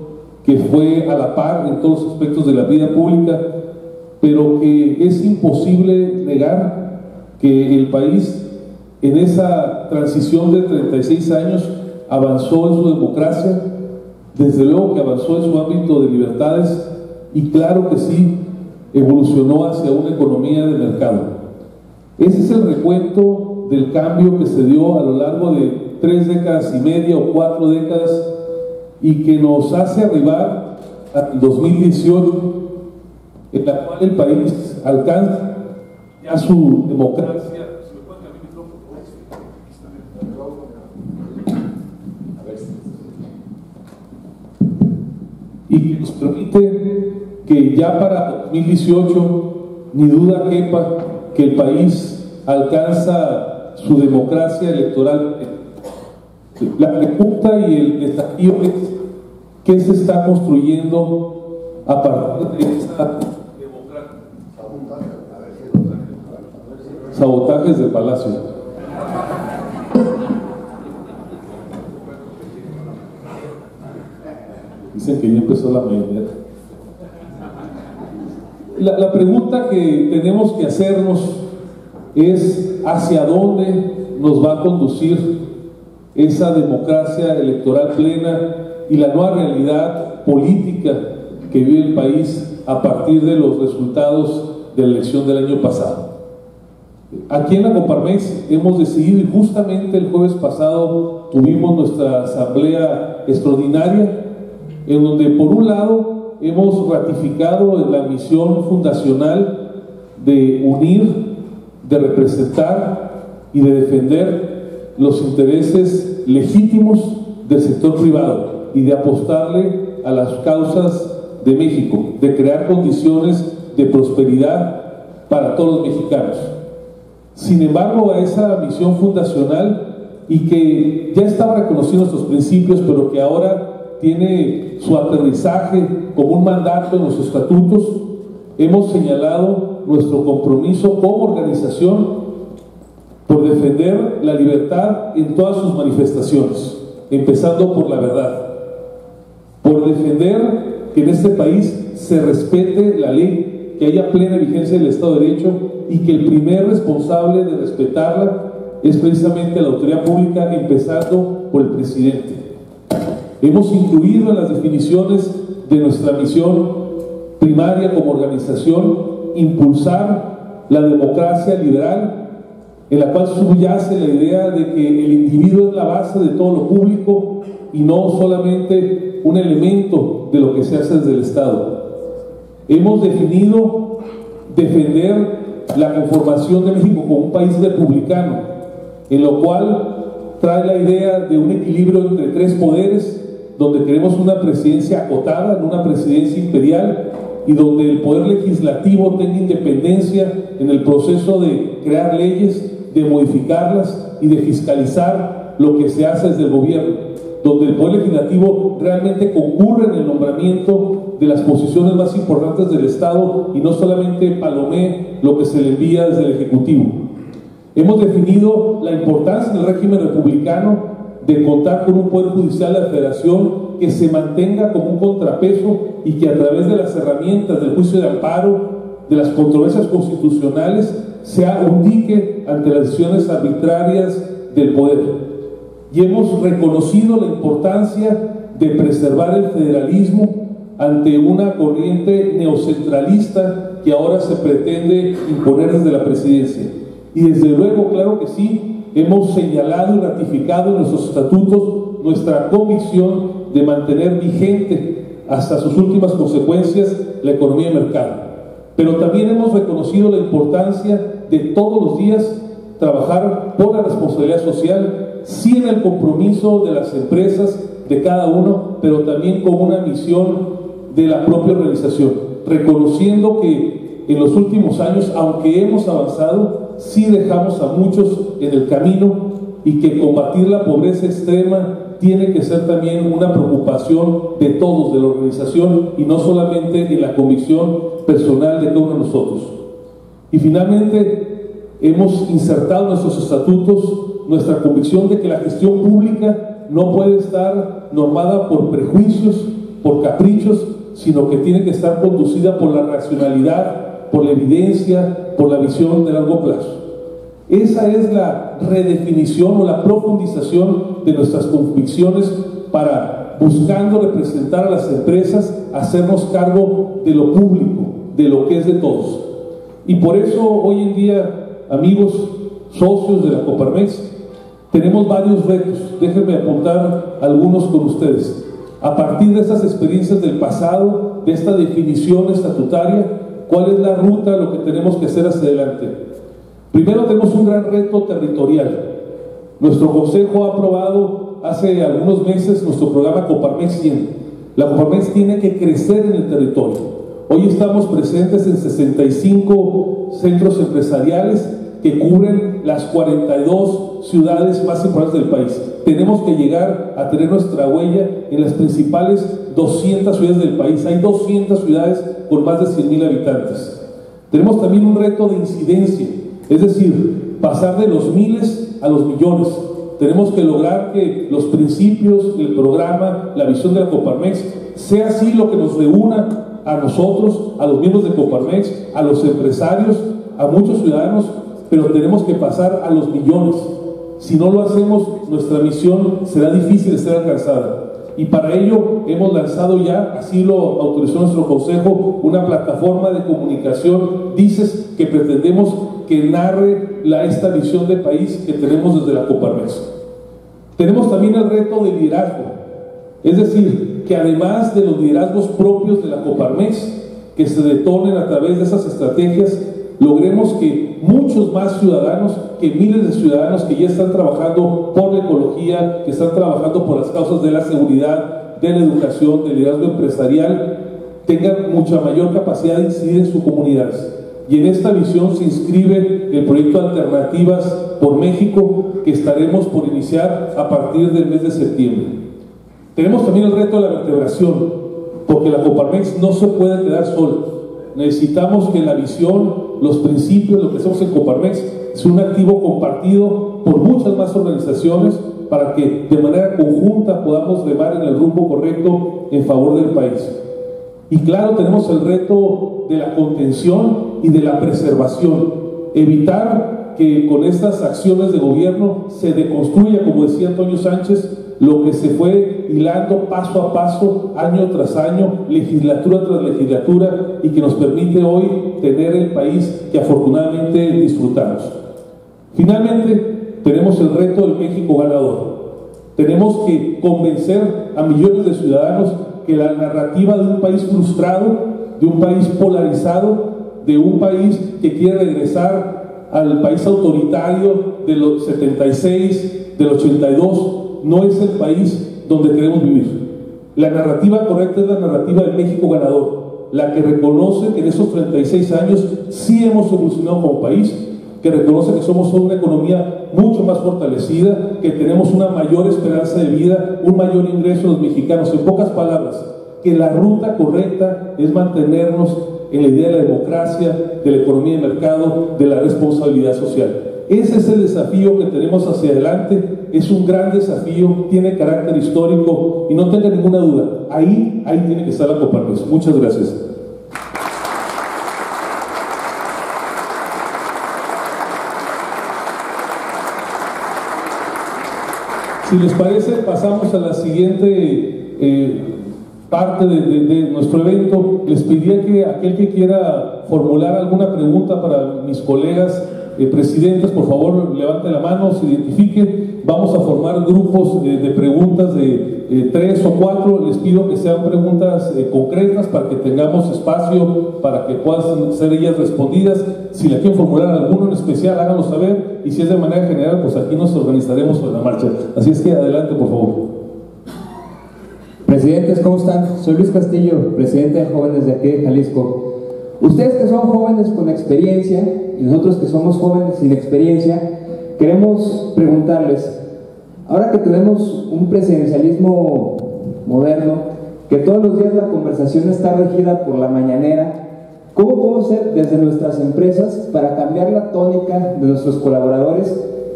que fue a la par en todos los aspectos de la vida pública, pero que es imposible negar que el país en esa transición de 36 años avanzó en su democracia, desde luego que avanzó en su ámbito de libertades y claro que sí, evolucionó hacia una economía de mercado. Ese es el recuento del cambio que se dio a lo largo de 3 décadas y media o 4 décadas y que nos hace arribar al 2018, en la cual el país alcanza ya su democracia. Y que nos permite que ya para 2018 ni duda quepa que el país alcanza su democracia electoral. La pregunta y el desafío es ¿qué se está construyendo a partir de esta democracia? Sabotajes de Palacio. Dicen que ya empezó la mayoría. La pregunta que tenemos que hacernos es ¿hacia dónde nos va a conducir esa democracia electoral plena y la nueva realidad política que vive el país a partir de los resultados de la elección del año pasado? Aquí en la Coparmex hemos decidido, y justamente el jueves pasado tuvimos nuestra asamblea extraordinaria, en donde por un lado hemos ratificado la misión fundacional de unir, de representar y de defender los intereses legítimos del sector privado y de apostarle a las causas de México, de crear condiciones de prosperidad para todos los mexicanos. Sin embargo, a esa misión fundacional y que ya estaba reconociendo nuestros principios, pero que ahora tiene su aterrizaje como un mandato en los estatutos, hemos señalado nuestro compromiso como organización por defender la libertad en todas sus manifestaciones, empezando por la verdad, por defender que en este país se respete la ley, que haya plena vigencia del Estado de Derecho y que el primer responsable de respetarla es precisamente la autoridad pública, empezando por el presidente. Hemos incluido en las definiciones de nuestra misión primaria como organización impulsar la democracia liberal, en la cual subyace la idea de que el individuo es la base de todo lo público y no solamente un elemento de lo que se hace desde el Estado. Hemos definido defender la conformación de México como un país republicano, en lo cual trae la idea de un equilibrio entre tres poderes, donde queremos una presidencia acotada, no una presidencia imperial, y donde el poder legislativo tenga independencia en el proceso de crear leyes, de modificarlas y de fiscalizar lo que se hace desde el gobierno, donde el poder legislativo realmente concurre en el nombramiento de las posiciones más importantes del Estado y no solamente palomee lo que se le envía desde el Ejecutivo. Hemos definido la importancia del régimen republicano de contar con un poder judicial de la Federación que se mantenga como un contrapeso y que a través de las herramientas del juicio de amparo, de las controversias constitucionales, sea un dique ante las decisiones arbitrarias del poder. Y hemos reconocido la importancia de preservar el federalismo ante una corriente neocentralista que ahora se pretende imponer desde la presidencia. Y desde luego, claro que sí, hemos señalado y ratificado en nuestros estatutos nuestra convicción de mantener vigente hasta sus últimas consecuencias la economía de mercado. Pero también hemos reconocido la importancia de todos los días trabajar por la responsabilidad social, sí en el compromiso de las empresas, de cada uno, pero también con una misión de la propia organización, reconociendo que en los últimos años, aunque hemos avanzado, sí dejamos a muchos en el camino y que combatir la pobreza extrema tiene que ser también una preocupación de todos, de la organización, y no solamente en la convicción personal de cada uno de nosotros. Y finalmente hemos insertado en nuestros estatutos nuestra convicción de que la gestión pública no puede estar normada por prejuicios, por caprichos, sino que tiene que estar conducida por la racionalidad, por la evidencia, por la visión de largo plazo. Esa es la redefinición o la profundización de nuestras convicciones para, buscando representar a las empresas, hacernos cargo de lo público, de lo que es de todos. Y por eso hoy en día, amigos, socios de la Coparmex, tenemos varios retos. Déjenme apuntar algunos con ustedes. A partir de esas experiencias del pasado, de esta definición estatutaria, ¿cuál es la ruta, lo que tenemos que hacer hacia adelante? Primero, tenemos un gran reto territorial. Nuestro Consejo ha aprobado hace algunos meses nuestro programa Coparmex 100. La Coparmex tiene que crecer en el territorio. Hoy estamos presentes en 65 centros empresariales que cubren las 42 ciudades más importantes del país. Tenemos que llegar a tener nuestra huella en las principales 200 ciudades del país. Hay 200 ciudades con más de 100,000 habitantes. Tenemos también un reto de incidencia, es decir, pasar de los miles a los millones. Tenemos que lograr que los principios, el programa, la visión de la Coparmex sea así lo que nos reúna a nosotros, a los miembros de Coparmex, a los empresarios, a muchos ciudadanos, pero tenemos que pasar a los millones. Si no lo hacemos, nuestra misión será difícil de ser alcanzada. Y para ello hemos lanzado ya, así lo autorizó nuestro Consejo, una plataforma de comunicación, DICES, que pretendemos que narre esta visión de país que tenemos desde la Coparmex. Tenemos también el reto de liderazgo, es decir, que además de los liderazgos propios de la Coparmex, que se detonen a través de esas estrategias, logremos que muchos más ciudadanos, que miles de ciudadanos que ya están trabajando por la ecología, que están trabajando por las causas de la seguridad, de la educación, del liderazgo empresarial, tengan mucha mayor capacidad de incidir en sus comunidades. Y en esta visión se inscribe el proyecto Alternativas por México, que estaremos por iniciar a partir del mes de septiembre. Tenemos también el reto de la vertebración, porque la Coparmex no se puede quedar sola. Necesitamos que la visión, los principios, lo que hacemos en Coparmex, sea un activo compartido por muchas más organizaciones para que de manera conjunta podamos remar en el rumbo correcto en favor del país. Y claro, tenemos el reto de la contención y de la preservación, evitar que con estas acciones de gobierno se deconstruya, como decía Antonio Sánchez, lo que se fue hilando paso a paso, año tras año, legislatura tras legislatura, y que nos permite hoy tener el país que afortunadamente disfrutamos. Finalmente, tenemos el reto del México ganador. Tenemos que convencer a millones de ciudadanos que la narrativa de un país frustrado, de un país polarizado, de un país que quiere regresar al país autoritario de los 76, del 82, no es el país donde queremos vivir. La narrativa correcta es la narrativa del México ganador, la que reconoce que en esos 36 años sí hemos evolucionado como país, que reconoce que somos una economía mucho más fortalecida, que tenemos una mayor esperanza de vida, un mayor ingreso de los mexicanos. En pocas palabras, que la ruta correcta es mantenernos en la idea de la democracia, de la economía de mercado, de la responsabilidad social. Ese es el desafío que tenemos hacia adelante. Es un gran desafío, tiene carácter histórico y no tenga ninguna duda, ahí tiene que estar la Coparmex. Muchas gracias. Si les parece, pasamos a la siguiente parte de nuestro evento. Les pediría que aquel que quiera formular alguna pregunta para mis colegas presidentes, por favor, levante la mano, se identifique. Vamos a formar grupos de preguntas de 3 o 4. Les pido que sean preguntas concretas para que tengamos espacio para que puedan ser ellas respondidas. Si la quieren formular alguno en especial, háganlo saber, y si es de manera general, pues aquí nos organizaremos sobre la marcha. Así es que adelante, por favor. Presidentes, ¿cómo están? Soy Luis Castillo, presidente de Jóvenes de aquí de Jalisco. Ustedes que son jóvenes con experiencia y nosotros que somos jóvenes sin experiencia, queremos preguntarles, ahora que tenemos un presidencialismo moderno, que todos los días la conversación está regida por la mañanera, ¿cómo podemos hacer desde nuestras empresas para cambiar la tónica de nuestros colaboradores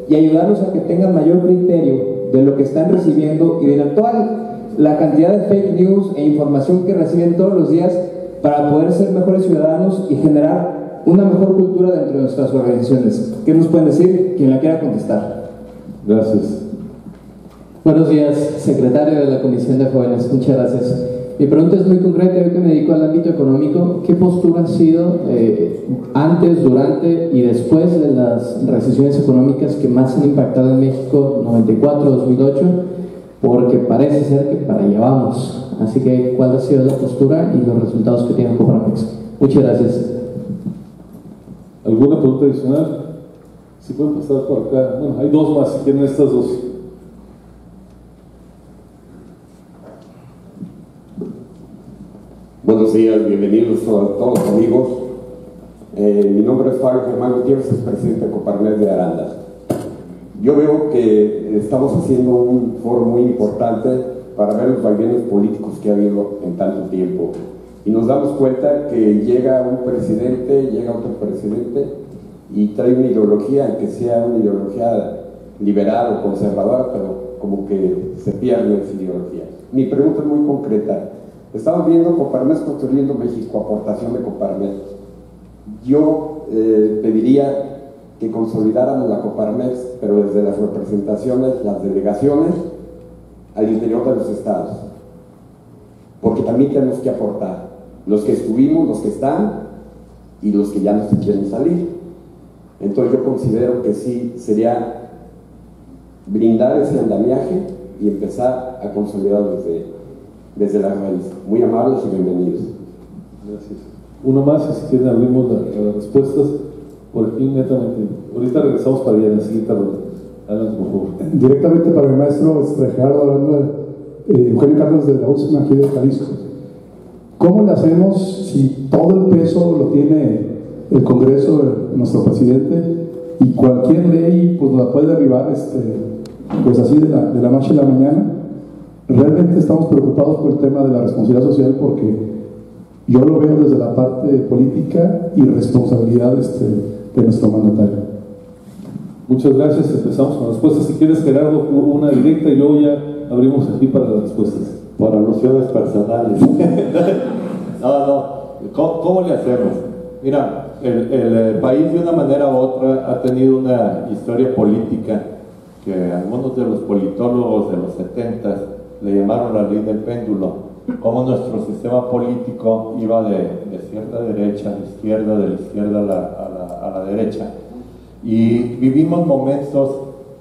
y ayudarlos a que tengan mayor criterio de lo que están recibiendo y de toda la cantidad de fake news e información que reciben todos los días, para poder ser mejores ciudadanos y generar una mejor cultura dentro de nuestras organizaciones? ¿Qué nos pueden decir? Quien la quiera contestar. Gracias. Buenos días, secretario de la Comisión de Jóvenes. Muchas gracias. Mi pregunta es muy concreta. Yo que me dedico al ámbito económico, ¿qué postura ha sido antes, durante y después de las recesiones económicas que más han impactado en México, 94-2008? Porque parece ser que para allá vamos. Así que, ¿cuál ha sido la postura y los resultados que tiene Coparmex? Muchas gracias. ¿Alguna pregunta adicional? Si pueden pasar por acá. Bueno, hay dos más, si quieren estas dos. Buenos días, bienvenidos a todos los amigos. Mi nombre es Fabio Germán Gutiérrez, es presidente de Coparmex de Arandas. Yo veo que estamos haciendo un foro muy importante para ver los vaivenes políticos que ha habido en tanto tiempo. Y nos damos cuenta que llega un presidente, llega otro presidente y trae una ideología, aunque sea una ideología liberal o conservadora, pero como que se pierde esa ideología. Mi pregunta es muy concreta. Estamos viendo Coparmex Construyendo México, aportación de Coparmex. Yo pediría que consolidáramos la Coparmex, pero desde las representaciones, las delegaciones, al interior de los estados, porque también tenemos que aportar, los que estuvimos, los que están y los que ya no se quieren salir. Entonces yo considero que sí sería brindar ese andamiaje y empezar a consolidar desde la raíz. Muy amables y bienvenidos. Gracias. Uno más, y si quieren abrimos las respuestas por aquí inmediatamente. Ahorita regresamos para allá en la siguiente ronda. Adelante, por favor. Directamente para mi maestro Gerardo Aranda, Eugenio Carlos de la UCM aquí de Jalisco. ¿Cómo le hacemos si todo el peso lo tiene el Congreso de nuestro presidente y cualquier ley pues la puede derribar pues así de la noche a la mañana? realmente estamos preocupados por el tema de la responsabilidad social, porque yo lo veo desde la parte política y responsabilidad de nuestro mandatario. Muchas gracias. Empezamos con respuestas. Si quieres, Gerardo, una directa y luego ya abrimos aquí para las respuestas. Por alusiones personales. No. ¿Cómo le hacemos? Mira, el país de una manera u otra ha tenido una historia política que algunos de los politólogos de los 70 le llamaron la ley del péndulo. Cómo nuestro sistema político iba de cierta derecha, de la izquierda a la derecha. Y vivimos momentos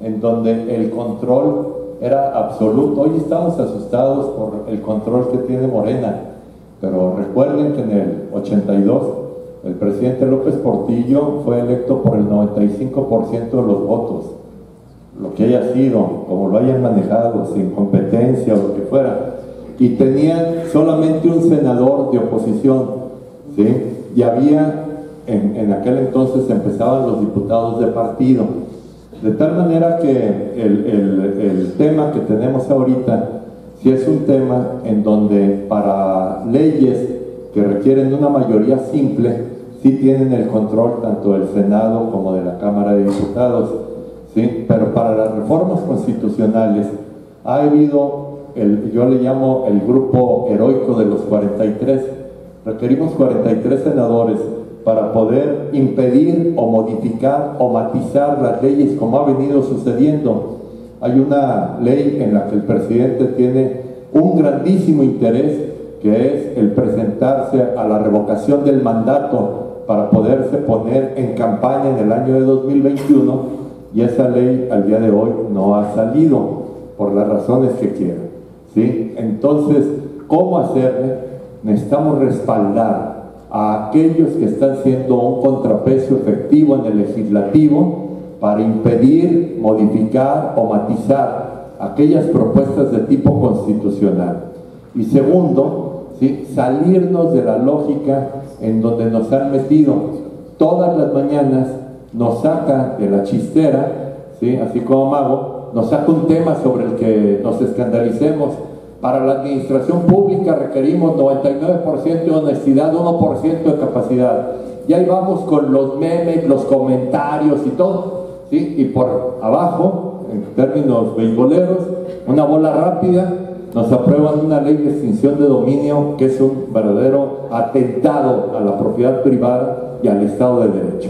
en donde el control era absoluto. Hoy estamos asustados por el control que tiene Morena, pero recuerden que en el 82 el presidente López Portillo fue electo por el 95% de los votos. Lo que haya sido, como lo hayan manejado, sin competencia o lo que fuera, y tenían solamente un senador de oposición, ¿sí? Y había, en aquel entonces empezaban los diputados de partido, de tal manera que el tema que tenemos ahorita sí es un tema en donde para leyes que requieren una mayoría simple, sí tienen el control tanto del Senado como de la Cámara de Diputados, ¿sí? Pero para las reformas constitucionales ha habido, yo le llamo el grupo heroico de los 43. Requerimos 43 senadores para poder impedir o modificar o matizar las leyes como ha venido sucediendo. Hay una ley en la que el presidente tiene un grandísimo interés, que es el presentarse a la revocación del mandato para poderse poner en campaña en el año de 2021, y esa ley al día de hoy no ha salido por las razones que quieran, ¿sí? Entonces, ¿cómo hacerle? Necesitamos respaldar a aquellos que están haciendo un contrapeso efectivo en el legislativo para impedir, modificar o matizar aquellas propuestas de tipo constitucional. Y segundo, ¿sí? Salirnos de la lógica en donde nos han metido. Todas las mañanas nos saca de la chistera, ¿sí? Así como Mago, nos saca un tema sobre el que nos escandalicemos. Para la administración pública requerimos 99% de honestidad, 1% de capacidad. Y ahí vamos con los memes, los comentarios y todo, ¿sí? Y por abajo, en términos beisboleros, una bola rápida, nos aprueban una ley de extinción de dominio que es un verdadero atentado a la propiedad privada y al Estado de Derecho.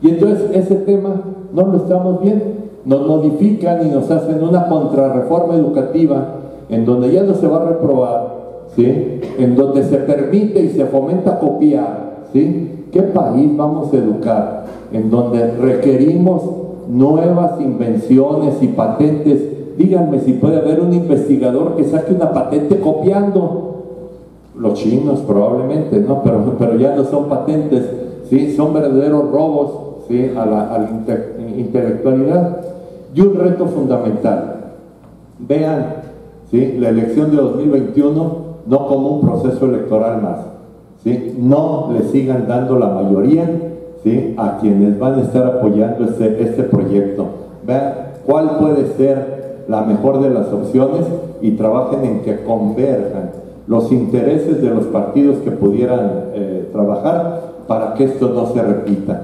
Y entonces ese tema no lo estamos viendo. Nos modifican y nos hacen una contrarreforma educativa en donde ya no se va a reprobar, ¿sí? En donde se permite y se fomenta copiar, ¿sí? ¿Qué país vamos a educar? En donde requerimos nuevas invenciones y patentes. Díganme si puede haber un investigador que saque una patente copiando. Los chinos probablemente, ¿no? Pero ya no son patentes, ¿sí? Son verdaderos robos, ¿sí? a la intelectualidad. Y un reto fundamental. Vean, ¿sí? La elección de 2021 no como un proceso electoral más, ¿sí? No le sigan dando la mayoría, ¿sí? A quienes van a estar apoyando este proyecto. Vean cuál puede ser la mejor de las opciones y trabajen en que converjan los intereses de los partidos que pudieran trabajar para que esto no se repita.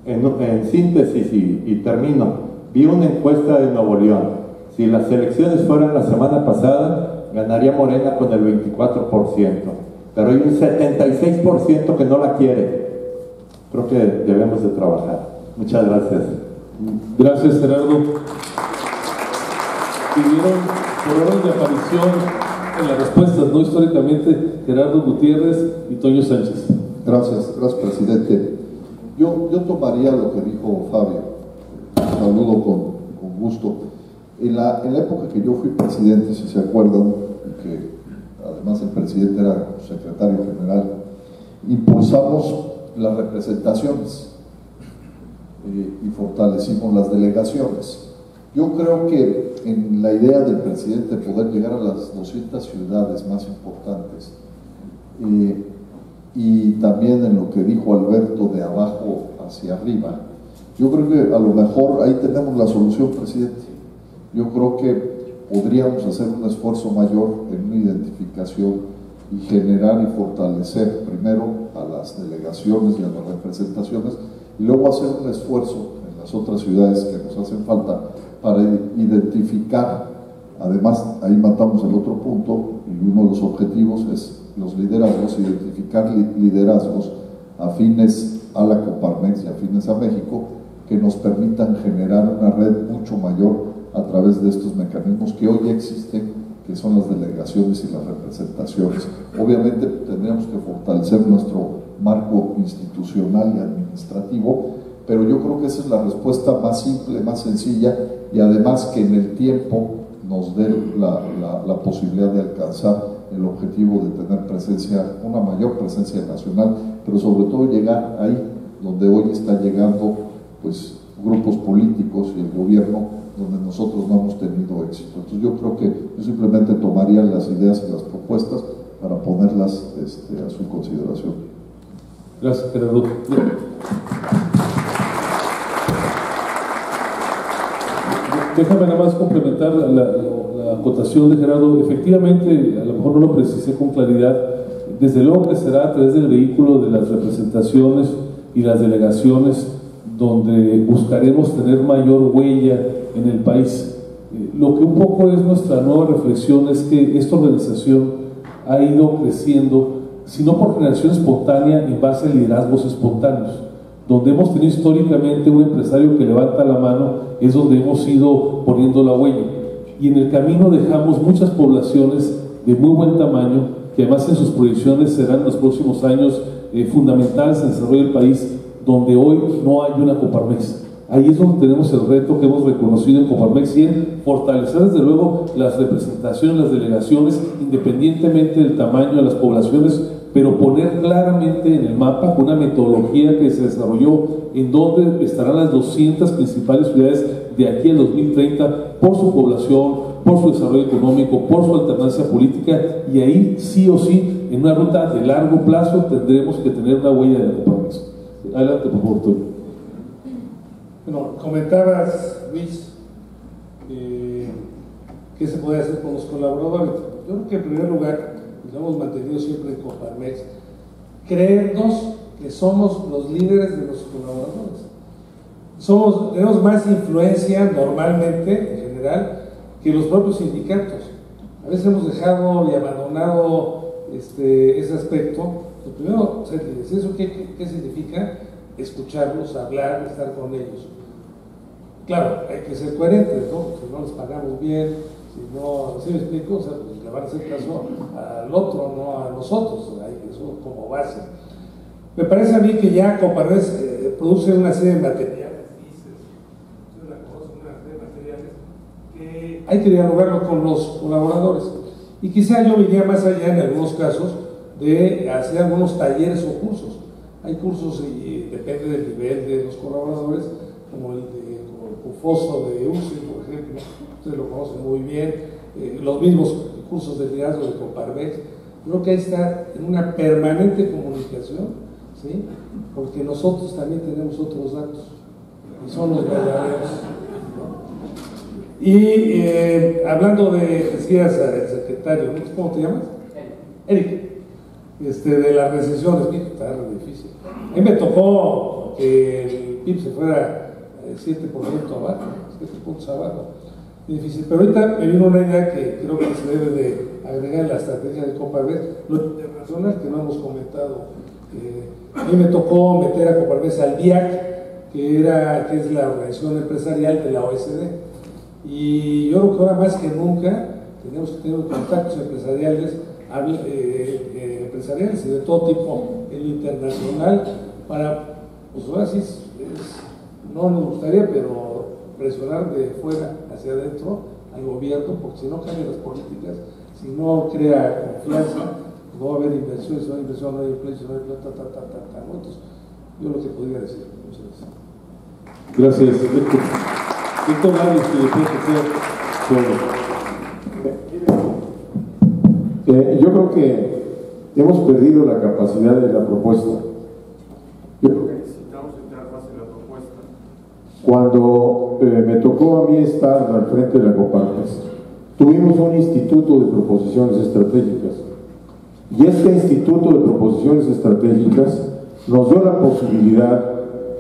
En síntesis, y termino, vi una encuesta de Nuevo León. Si las elecciones fueran la semana pasada, ganaría Morena con el 24%, pero hay un 76% que no la quiere. Creo que debemos de trabajar. Muchas gracias. Gracias, Gerardo. Pidieron por orden de aparición en las respuestas, no históricamente, Gerardo Gutiérrez y Toño Sánchez. Gracias, presidente. Yo tomaría lo que dijo Fabio. Saludo con gusto. En la época que yo fui presidente, si se acuerdan, que además el presidente era secretario general, impulsamos las representaciones y fortalecimos las delegaciones. Yo creo que en la idea del presidente poder llegar a las 200 ciudades más importantes y también en lo que dijo Alberto, de abajo hacia arriba, yo creo que a lo mejor ahí tenemos la solución, presidente. Yo creo que podríamos hacer un esfuerzo mayor en una identificación y generar y fortalecer primero a las delegaciones y a las representaciones, y luego hacer un esfuerzo en las otras ciudades que nos hacen falta para identificar. Además, ahí matamos el otro punto, y uno de los objetivos es los liderazgos, identificar liderazgos afines a la Coparmex y afines a México, que nos permitan generar una red mucho mayor a través de estos mecanismos que hoy existen, que son las delegaciones y las representaciones. Obviamente tendríamos que fortalecer nuestro marco institucional y administrativo, pero yo creo que esa es la respuesta más simple, más sencilla, y además que en el tiempo nos dé la posibilidad de alcanzar el objetivo de tener presencia, una mayor presencia nacional, pero sobre todo llegar ahí donde hoy está llegando pues grupos políticos y el gobierno, donde nosotros no hemos tenido éxito. Entonces yo creo que yo simplemente tomaría las ideas y las propuestas para ponerlas a su consideración. Gracias, Gerardo. Déjame nada más complementar la acotación de Gerardo. Efectivamente, a lo mejor no lo precisé con claridad, desde luego que será a través del vehículo de las representaciones y las delegaciones donde buscaremos tener mayor huella en el país. Lo que un poco es nuestra nueva reflexión es que esta organización ha ido creciendo, si no por generación espontánea, en base a liderazgos espontáneos. Donde hemos tenido históricamente un empresario que levanta la mano, es donde hemos ido poniendo la huella. Y en el camino dejamos muchas poblaciones de muy buen tamaño, que además en sus proyecciones serán en los próximos años fundamentales en el desarrollo del país, donde hoy no hay una Coparmex. Ahí es donde tenemos el reto que hemos reconocido en Coparmex, y en fortalecer desde luego las representaciones, las delegaciones, independientemente del tamaño de las poblaciones, pero poner claramente en el mapa una metodología que se desarrolló en donde estarán las 200 principales ciudades de aquí al 2030 por su población, por su desarrollo económico, por su alternancia política, y ahí sí o sí, en una ruta de largo plazo, tendremos que tener una huella de la Coparmex. Adelante, por favor, Toño. Bueno, comentabas, Luis, qué se puede hacer con los colaboradores. Yo creo que en primer lugar, lo hemos mantenido siempre en Coparmex, creernos que somos los líderes de los colaboradores. Tenemos más influencia normalmente, en general, que los propios sindicatos. A veces hemos dejado y abandonado ese aspecto. Lo primero, ¿eso qué significa? Escucharlos, hablar, estar con ellos. Claro, hay que ser coherentes, ¿no? Si no les pagamos bien, si no, ¿sí me explico? O sea, pues le van a hacer caso al otro, no a nosotros, eso como base. Me parece a mí que ya Coparmex produce una serie de materiales, que hay que dialogarlo con los colaboradores. Y quizá yo iría más allá en algunos casos de hacer algunos talleres o cursos. Hay cursos, y depende del nivel de los colaboradores, como el CUFOSO de UCI, por ejemplo, ustedes lo conocen muy bien, los mismos cursos de liderazgo de Coparmex. Creo que hay que estar en una permanente comunicación, ¿sí? Porque nosotros también tenemos otros datos, y son los verdaderos, ¿no? Y hablando decías al secretario, ¿no? ¿Cómo te llamas? Eric. De las recesiones, mira, está difícil. A mí me tocó que el PIB se fuera 7% abajo, 7 puntos abajo. Difícil, pero ahorita me vino una idea que creo que se debe de agregar en la estrategia de Coparmex, lo internacional que no hemos comentado. A mí me tocó meter a Coparmex al BIAC, que es la organización empresarial de la OECD, y yo creo que ahora más que nunca tenemos que tener contactos empresariales y de todo tipo, el internacional, para, pues ahora sí, no nos gustaría, pero presionar de fuera hacia adentro al gobierno, porque si no cambian las políticas, si no crea confianza, no va a haber inversión, si no hay inversión, no hay empleo, si no hay plata, ¿no? Entonces, yo lo que podría decir. Gracias. Víctor Larios, que después yo creo que hemos perdido la capacidad de la propuesta. Yo creo que necesitamos entrar más en la propuesta. Cuando me tocó a mí estar al frente de la Coparmex, tuvimos un instituto de proposiciones estratégicas. Y este instituto de proposiciones estratégicas nos dio la posibilidad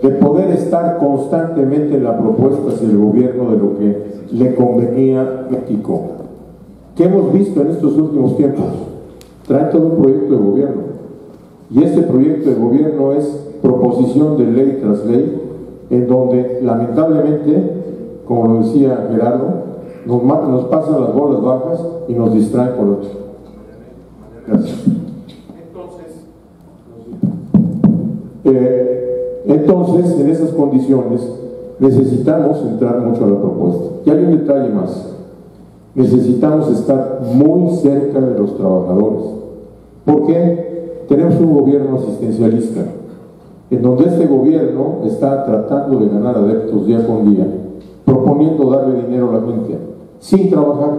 de poder estar constantemente en la propuesta hacia el gobierno de lo que le convenía a México. ¿Qué hemos visto en estos últimos tiempos? Trae todo un proyecto de gobierno. Y este proyecto de gobierno es proposición de ley tras ley, en donde lamentablemente, como lo decía Gerardo, nos pasan las bolas bajas y nos distraen por otro. Gracias. Entonces, en esas condiciones, necesitamos entrar mucho a la propuesta. Y hay un detalle más. Necesitamos estar muy cerca de los trabajadores. ¿Por qué? Tenemos un gobierno asistencialista, en donde este gobierno está tratando de ganar adeptos día con día, proponiendo darle dinero a la gente, sin trabajar.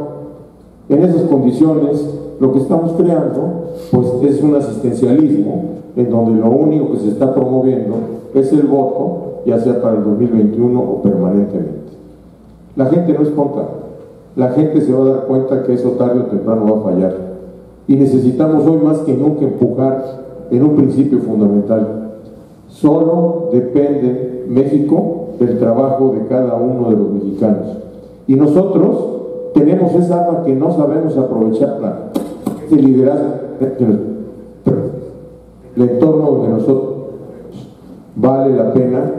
En esas condiciones, lo que estamos creando, pues, es un asistencialismo, en donde lo único que se está promoviendo es el voto, ya sea para el 2021 o permanentemente. La gente no es tonta. La gente se va a dar cuenta que eso tarde o temprano va a fallar. Y necesitamos hoy más que nunca empujar en un principio fundamental. Solo depende México del trabajo de cada uno de los mexicanos. Y nosotros tenemos esa arma que no sabemos aprovecharla. Ese liderazgo, el entorno donde nosotros vale la pena.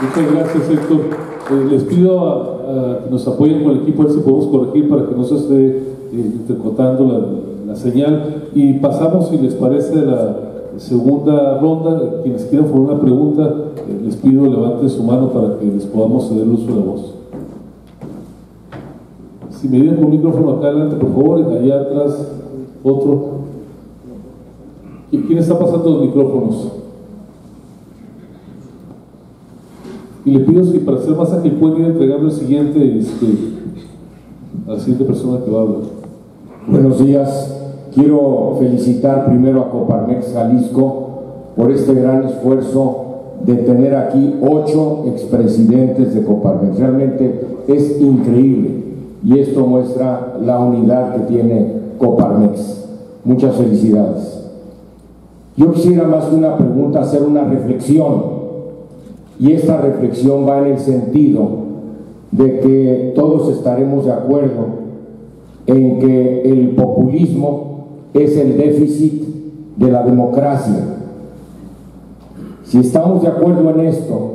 Muchas gracias, Héctor. Les pido a que nos apoyen con el equipo, a ver si podemos corregir para que no se esté intercortando la señal. Y pasamos, si les parece, la segunda ronda. Quienes quieran formar una pregunta, les pido levanten su mano para que les podamos ceder el uso de la voz. Si me dieron un micrófono acá adelante, por favor, allá atrás, otro. ¿Quién está pasando los micrófonos? Y le pido si para hacer más ágil pueden ir entregando el siguiente a la siguiente persona que va a hablar. Buenos días. Quiero felicitar primero a Coparmex Jalisco por este gran esfuerzo de tener aquí 8 expresidentes de Coparmex. Realmente es increíble y esto muestra la unidad que tiene Coparmex. Muchas felicidades. Yo quisiera, más que una pregunta, hacer una reflexión. Y esta reflexión va en el sentido de que todos estaremos de acuerdo en que el populismo es el déficit de la democracia. Si estamos de acuerdo en esto,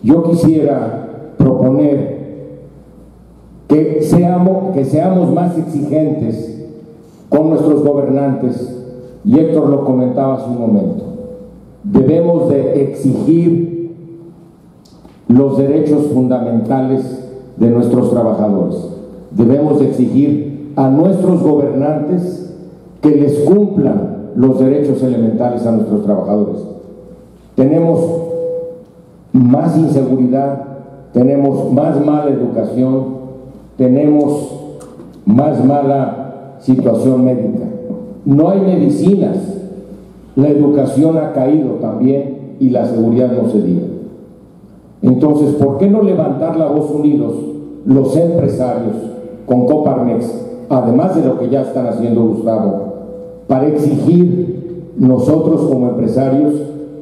yo quisiera proponer que seamos más exigentes con nuestros gobernantes, y Héctor lo comentaba hace un momento. Debemos de exigir los derechos fundamentales de nuestros trabajadores. Debemos de exigir a nuestros gobernantes que les cumplan los derechos elementales a nuestros trabajadores. Tenemos más inseguridad, tenemos más mala educación, tenemos más mala situación médica. No hay medicinas. La educación ha caído también y la seguridad no se diga. Entonces, ¿por qué no levantar la voz unidos los empresarios con Coparmex, además de lo que ya están haciendo Gustavo, para exigir nosotros como empresarios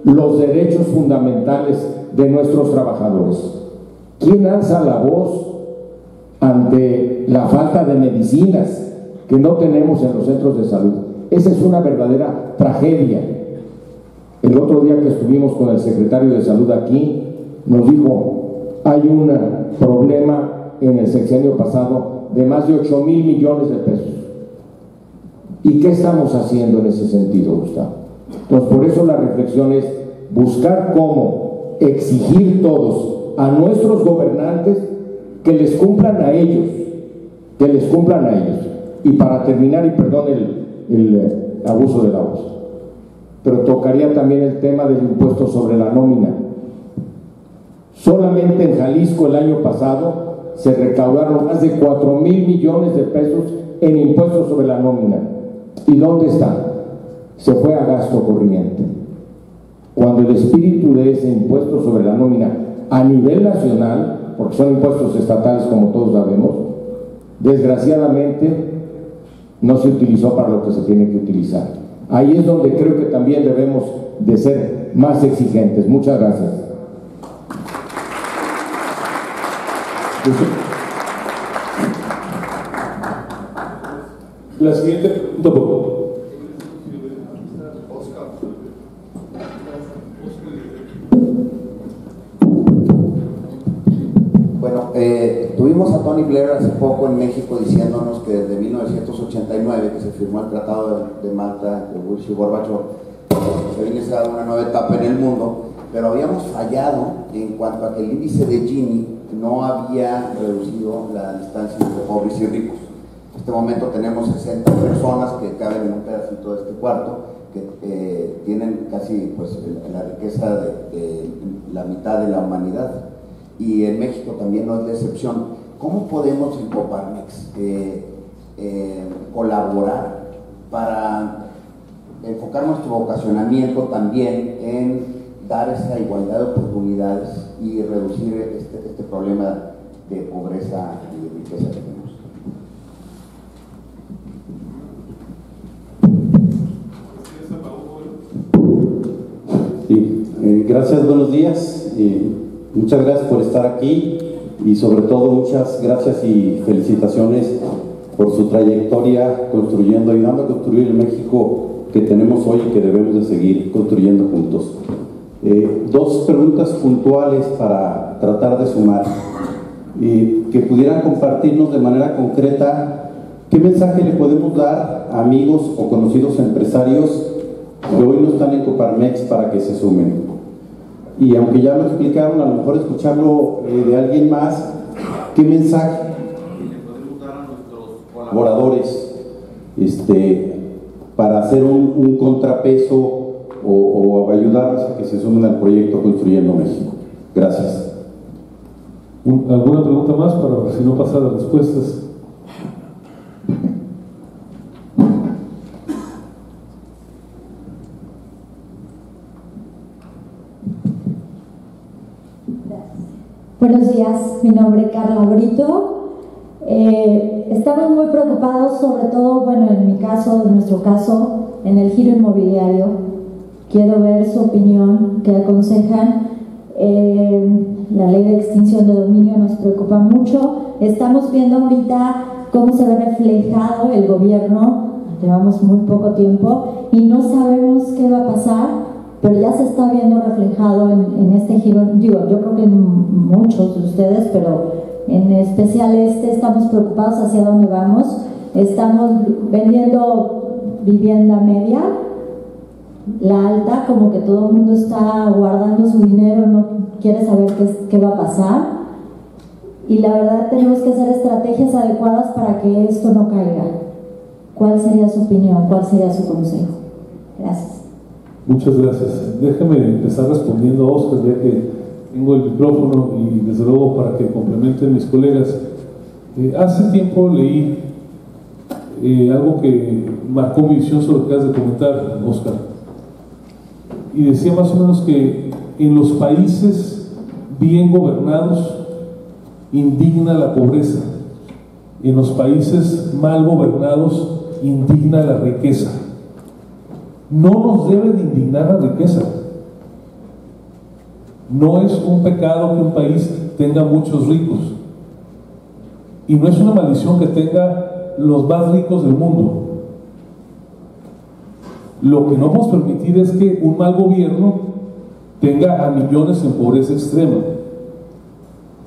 los derechos fundamentales de nuestros trabajadores? ¿Quién alza la voz ante la falta de medicinas que no tenemos en los centros de salud? Esa es una verdadera tragedia. El otro día que estuvimos con el secretario de Salud aquí, nos dijo, hay un problema en el sexenio pasado de más de 8,000 millones de pesos. ¿Y qué estamos haciendo en ese sentido, Gustavo? Entonces, por eso la reflexión es buscar cómo exigir todos a nuestros gobernantes que les cumplan a ellos, que les cumplan a ellos. Y para terminar, y perdón el abuso de la voz, pero tocaría también el tema del impuesto sobre la nómina. Solamente en Jalisco el año pasado se recaudaron más de 4,000 millones de pesos en impuestos sobre la nómina. ¿Y dónde está? se fue a gasto corriente. Cuando el espíritu de ese impuesto sobre la nómina a nivel nacional, porque son impuestos estatales como todos sabemos, desgraciadamente no se utilizó para lo que se tiene que utilizar. Ahí es donde creo que también debemos de ser más exigentes. Muchas gracias. La siguiente pregunta, por favor. Bueno, tuvimos a Tony Blair hace poco en México diciéndonos que desde 1989, que se firmó el Tratado de Malta de Bush y Gorbachev, se había iniciado una nueva etapa en el mundo, pero habíamos fallado en cuanto a que el índice de Gini no había reducido la distancia entre pobres y ricos. En este momento tenemos 60 personas que caben en un pedacito de este cuarto, que tienen casi pues, la riqueza de la mitad de la humanidad. Y en México también no es la excepción. ¿Cómo podemos en Coparmex colaborar para enfocar nuestro vocacionamiento también en dar esa igualdad de oportunidades y reducir este problema de pobreza y de riqueza que tenemos? Sí, gracias, buenos días. Muchas gracias por estar aquí y sobre todo muchas gracias y felicitaciones por su trayectoria construyendo, ayudando a construir el México que tenemos hoy y que debemos de seguir construyendo juntos. Dos preguntas puntuales para tratar de sumar. Que pudieran compartirnos de manera concreta qué mensaje le podemos dar a amigos o conocidos empresarios que hoy no están en Coparmex para que se sumen. Y aunque ya lo explicaron, a lo mejor escucharlo de alguien más, ¿qué mensaje le podemos dar a nuestros colaboradores para hacer un contrapeso o ayudarles a que se sumen al proyecto Construyendo México? Gracias. ¿Alguna pregunta más para si no pasar las respuestas? Buenos días, mi nombre es Carla Brito. Estamos muy preocupados, sobre todo, bueno, en mi caso, en nuestro caso, en el giro inmobiliario. Quiero ver su opinión, qué aconsejan. La ley de extinción de dominio nos preocupa mucho. Estamos viendo ahorita cómo se ve reflejado el gobierno. Llevamos muy poco tiempo y no sabemos qué va a pasar, pero ya se está viendo reflejado en este giro. Digo, yo creo que en muchos de ustedes, pero en especial estamos preocupados hacia dónde vamos. Estamos vendiendo vivienda media, la alta, como que todo el mundo está guardando su dinero, no quiere saber qué va a pasar. Y la verdad tenemos que hacer estrategias adecuadas para que esto no caiga. ¿Cuál sería su opinión? ¿Cuál sería su consejo? Gracias. Muchas gracias. Déjame empezar respondiendo a Oscar, ya que tengo el micrófono y desde luego para que complementen mis colegas. Hace tiempo leí algo que marcó mi visión sobre lo que has de comentar, Oscar. Y decía más o menos que en los países bien gobernados indigna la pobreza. En los países mal gobernados indigna la riqueza. No nos debe de indignar la riqueza. No es un pecado que un país tenga muchos ricos. Y no es una maldición que tenga los más ricos del mundo. Lo que no podemos permitir es que un mal gobierno tenga a millones en pobreza extrema.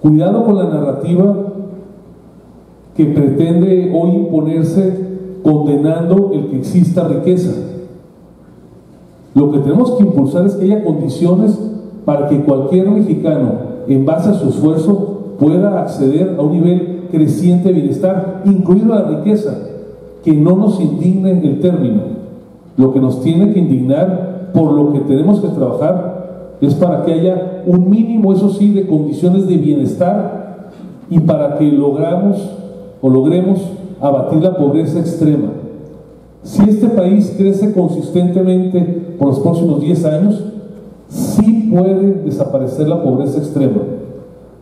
Cuidado con la narrativa que pretende hoy imponerse condenando el que exista riqueza. Lo que tenemos que impulsar es que haya condiciones para que cualquier mexicano, en base a su esfuerzo, pueda acceder a un nivel creciente de bienestar, incluido la riqueza, que no nos indigne el término. Lo que nos tiene que indignar, por lo que tenemos que trabajar, es para que haya un mínimo, eso sí, de condiciones de bienestar y para que logremos abatir la pobreza extrema. Si este país crece consistentemente por los próximos 10 años, sí puede desaparecer la pobreza extrema.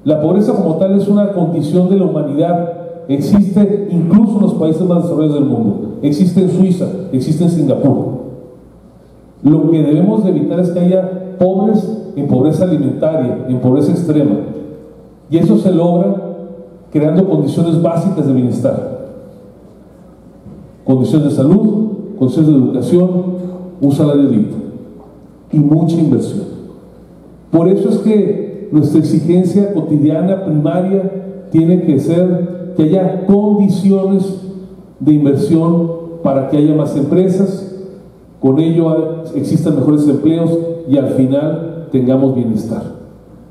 La pobreza como tal es una condición de la humanidad. Existe incluso en los países más desarrollados del mundo. Existe en Suiza, existe en Singapur. Lo que debemos de evitar es que haya pobres en pobreza alimentaria, en pobreza extrema. Y eso se logra creando condiciones básicas de bienestar. Condiciones de salud, condiciones de educación, un salario digno y mucha inversión. Por eso es que nuestra exigencia cotidiana, primaria, tiene que ser que haya condiciones de inversión para que haya más empresas, con ello existan mejores empleos y al final tengamos bienestar.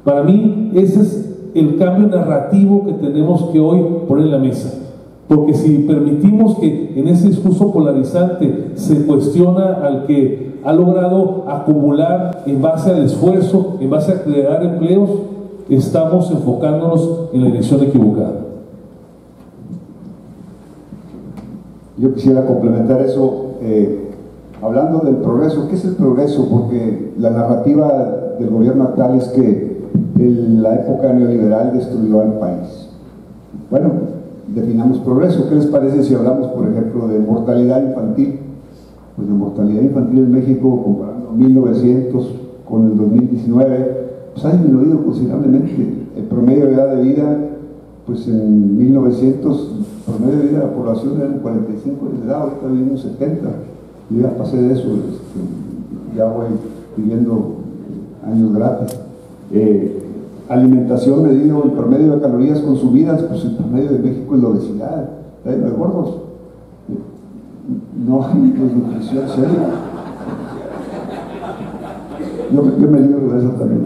Para mí ese es el cambio narrativo que tenemos que hoy poner en la mesa, porque si permitimos que en ese discurso polarizante se cuestiona al que ha logrado acumular en base al esfuerzo, en base a crear empleos, estamos enfocándonos en la dirección equivocada. Yo quisiera complementar eso, hablando del progreso. ¿Qué es el progreso? Porque la narrativa del gobierno actual es que la época neoliberal destruyó al país. Bueno, definamos progreso. ¿Qué les parece si hablamos, por ejemplo, de mortalidad infantil? Pues la mortalidad infantil en México, comparando 1900 con el 2019, pues ha disminuido considerablemente. El promedio de edad de vida, pues en 1900, el promedio de vida de la población era 45 años de edad, ahorita vivimos 70. Yo ya pasé de eso, ya voy viviendo años gratis. Alimentación medido en promedio de calorías consumidas, pues el promedio de México es la obesidad, está lleno de gordos. No hay desnutrición seria. Yo me libro de eso también.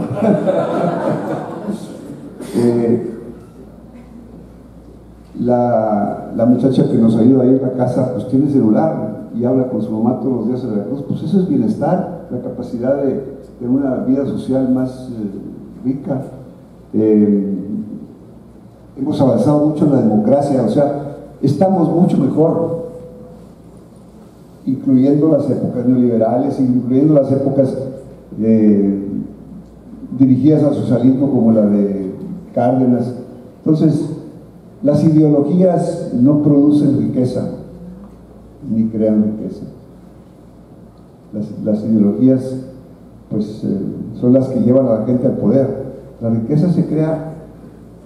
La muchacha que nos ayuda ahí en la casa, pues tiene celular y habla con su mamá todos los días en la cruz. Pues eso es bienestar, la capacidad de una vida social más rica. Hemos avanzado mucho en la democracia, o sea, estamos mucho mejor, incluyendo las épocas neoliberales, incluyendo las épocas dirigidas al socialismo como la de Cárdenas. Entonces, las ideologías no producen riqueza ni crean riqueza. Las ideologías pues son las que llevan a la gente al poder. La riqueza se crea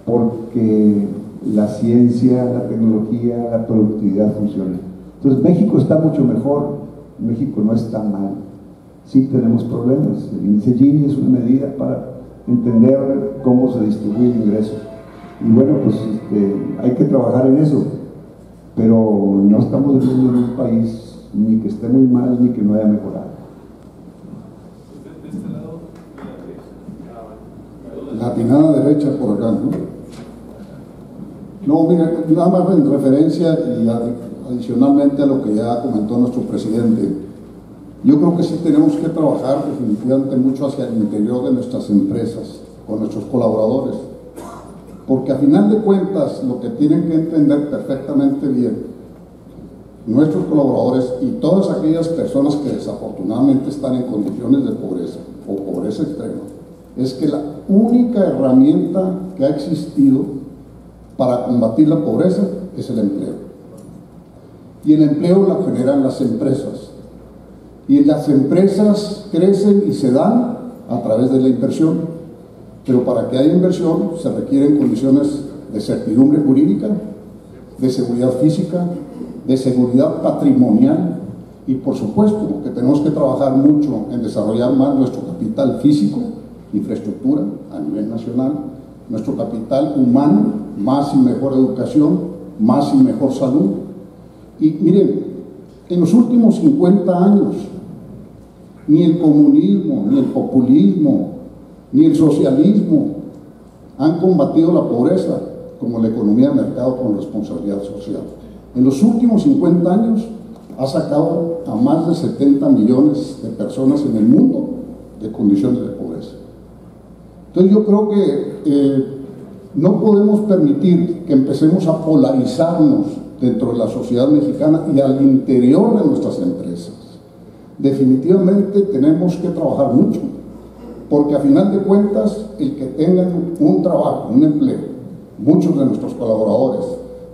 porque la ciencia, la tecnología, la productividad funcionan. Entonces México está mucho mejor, México no está mal. Sí tenemos problemas. El índice Gini es una medida para entender cómo se distribuye el ingreso. Y bueno, pues hay que trabajar en eso, pero no estamos viviendo en un país ni que esté muy mal ni que no haya mejorado. Latinada derecha por acá, ¿no? No, mira, nada más en referencia y adicionalmente a lo que ya comentó nuestro presidente, yo creo que sí tenemos que trabajar definitivamente mucho hacia el interior de nuestras empresas, con nuestros colaboradores, porque a final de cuentas lo que tienen que entender perfectamente bien nuestros colaboradores y todas aquellas personas que desafortunadamente están en condiciones de pobreza o pobreza extrema, es que la única herramienta que ha existido para combatir la pobreza es el empleo. Y el empleo lo generan las empresas. Y las empresas crecen y se dan a través de la inversión. Pero para que haya inversión se requieren condiciones de certidumbre jurídica, de seguridad física, de seguridad patrimonial y por supuesto que tenemos que trabajar mucho en desarrollar más nuestro capital físico, infraestructura a nivel nacional, nuestro capital humano, más y mejor educación, más y mejor salud. Y miren, en los últimos 50 años, ni el comunismo, ni el populismo, ni el socialismo han combatido la pobreza como la economía de mercado con responsabilidad social. En los últimos 50 años ha sacado a más de 70 millones de personas en el mundo de condiciones de pobreza. Entonces yo creo que no podemos permitir que empecemos a polarizarnos dentro de la sociedad mexicana y al interior de nuestras empresas. Definitivamente tenemos que trabajar mucho, porque a final de cuentas el que tengan un trabajo, un empleo, muchos de nuestros colaboradores,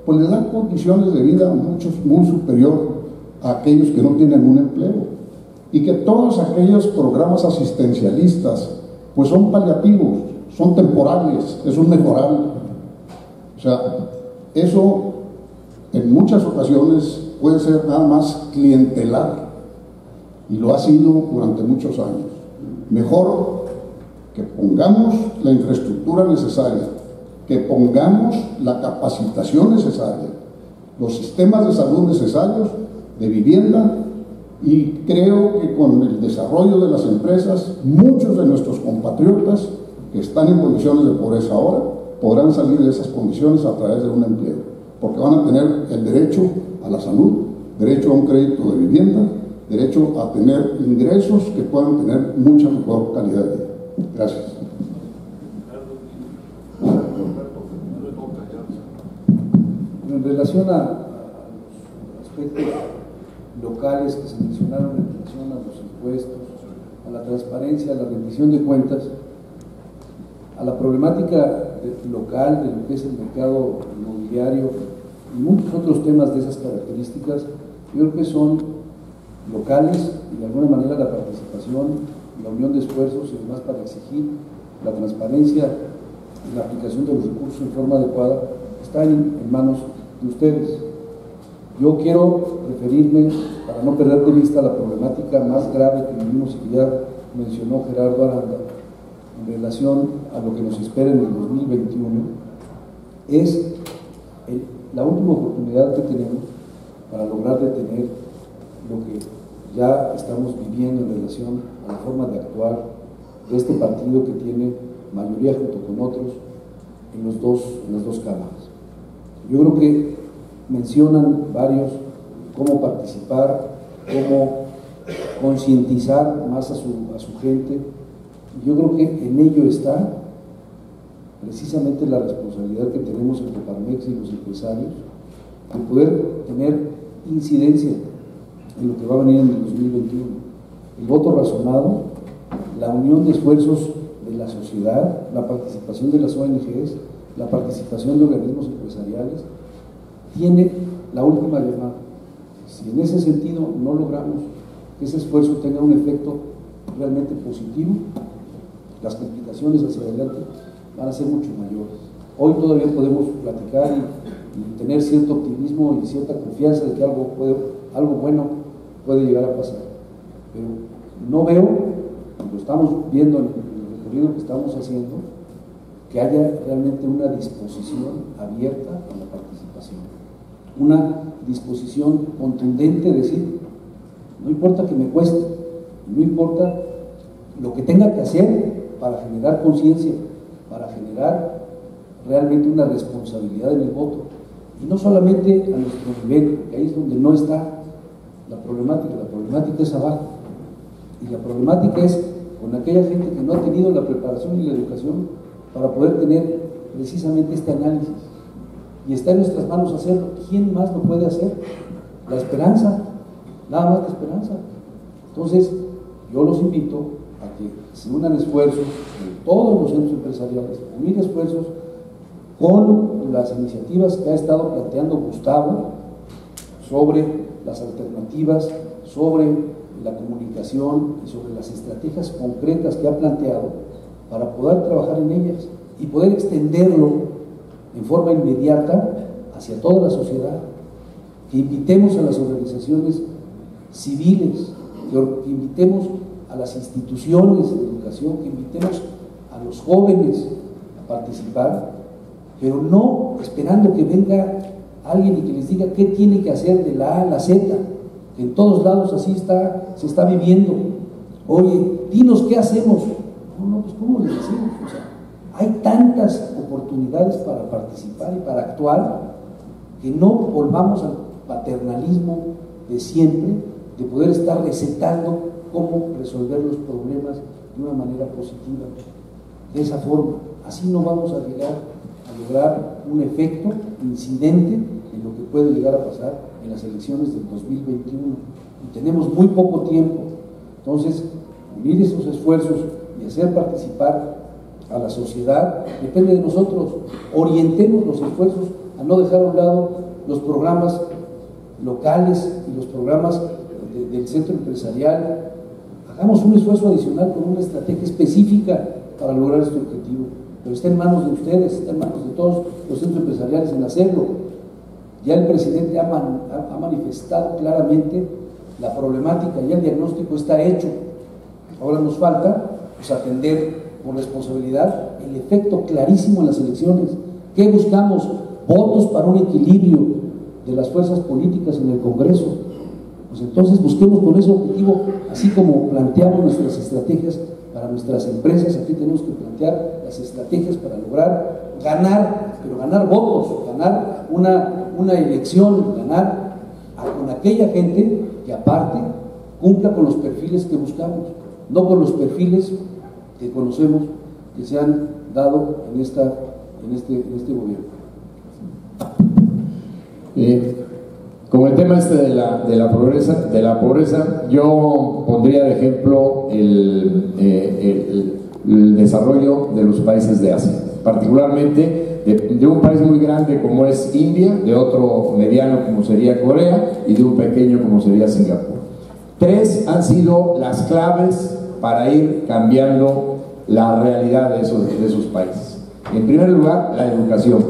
pues les dan condiciones de vida muchos muy superior a aquellos que no tienen un empleo, y que todos aquellos programas asistencialistas pues son paliativos, son temporales, es un mejorable. O sea, eso en muchas ocasiones puede ser nada más clientelar, y lo ha sido durante muchos años. Mejor que pongamos la infraestructura necesaria, que pongamos la capacitación necesaria, los sistemas de salud necesarios, de vivienda, y creo que con el desarrollo de las empresas, muchos de nuestros compatriotas que están en condiciones de pobreza ahora, podrán salir de esas condiciones a través de un empleo, porque van a tener el derecho a la salud, derecho a un crédito de vivienda, derecho a tener ingresos que puedan tener mucha mejor calidad de vida. Gracias. En relación a los aspectos locales que se mencionaron en relación a los impuestos, a la transparencia, a la rendición de cuentas, a la problemática local de lo que es el mercado inmobiliario y muchos otros temas de esas características, yo creo que son locales y de alguna manera la participación, la unión de esfuerzos y demás para exigir la transparencia y la aplicación de los recursos en forma adecuada está en manos de ustedes. Yo quiero referirme, para no perder de vista la problemática más grave que vivimos y que ya mencionó Gerardo Aranda, en relación a lo que nos espera en el 2021, es la última oportunidad que tenemos para lograr detener lo que ya estamos viviendo en relación a la forma de actuar de este partido que tiene mayoría junto con otros en las dos cámaras. Yo creo que mencionan varios cómo participar, cómo concientizar más a su gente. Yo creo que en ello está precisamente la responsabilidad que tenemos en Coparmex y los empresarios de poder tener incidencia en lo que va a venir en el 2021. El voto razonado, la unión de esfuerzos de la sociedad, la participación de las ONGs, la participación de organismos empresariales, tiene la última llamada. Si en ese sentido no logramos que ese esfuerzo tenga un efecto realmente positivo, las complicaciones hacia adelante van a ser mucho mayores. Hoy todavía podemos platicar y tener cierto optimismo y cierta confianza de que algo bueno puede llegar a pasar, pero no veo, lo estamos viendo en el recorrido que estamos haciendo, que haya realmente una disposición abierta a la participación, una disposición contundente de decir, no importa que me cueste, no importa lo que tenga que hacer para generar conciencia, para generar realmente una responsabilidad en el voto, y no solamente a nuestro nivel, que ahí es donde no está la problemática es abajo, y la problemática es con aquella gente que no ha tenido la preparación y la educación para poder tener precisamente este análisis, y está en nuestras manos hacerlo. ¿Quién más lo puede hacer? La esperanza, nada más que esperanza. Entonces yo los invito a que se unan esfuerzos de todos los centros empresariales, unir esfuerzos con las iniciativas que ha estado planteando Gustavo sobre las alternativas, sobre la comunicación y sobre las estrategias concretas que ha planteado para poder trabajar en ellas y poder extenderlo en forma inmediata hacia toda la sociedad, que invitemos a las organizaciones civiles, que invitemos a las instituciones de educación, que invitemos a los jóvenes a participar, pero no esperando que venga alguien y que les diga qué tiene que hacer de la A a la Z, que en todos lados así se está viviendo. Oye, dinos qué hacemos. No, pues ¿cómo les decimos? O sea, hay tantas oportunidades para participar y para actuar que no volvamos al paternalismo de siempre, de poder estar recetando cómo resolver los problemas de una manera positiva. De esa forma, así no vamos a llegar a lograr un efecto incidente en de lo que puede llegar a pasar en las elecciones del 2021. Y tenemos muy poco tiempo. Entonces, unir esos esfuerzos y hacer participar a la sociedad depende de nosotros. Orientemos los esfuerzos a no dejar a un lado los programas locales y los programas del centro empresarial. Hagamos un esfuerzo adicional con una estrategia específica para lograr este objetivo. Pero está en manos de ustedes, está en manos de todos los centros empresariales en hacerlo. Ya el presidente ha manifestado claramente la problemática, ya el diagnóstico está hecho. Ahora nos falta pues, atender con responsabilidad el efecto clarísimo en las elecciones. ¿Qué buscamos? Votos para un equilibrio de las fuerzas políticas en el Congreso. Pues entonces busquemos con ese objetivo, así como planteamos nuestras estrategias para nuestras empresas, aquí tenemos que plantear las estrategias para lograr ganar, pero ganar votos, ganar una elección, ganar con aquella gente que aparte cumpla con los perfiles que buscamos, no con los perfiles que conocemos que se han dado en este gobierno. Con el tema este de la pobreza, yo pondría de ejemplo el desarrollo de los países de Asia, particularmente de un país muy grande como es India, de otro mediano como sería Corea y de un pequeño como sería Singapur. Tres han sido las claves para ir cambiando la realidad de esos países. En primer lugar, la educación.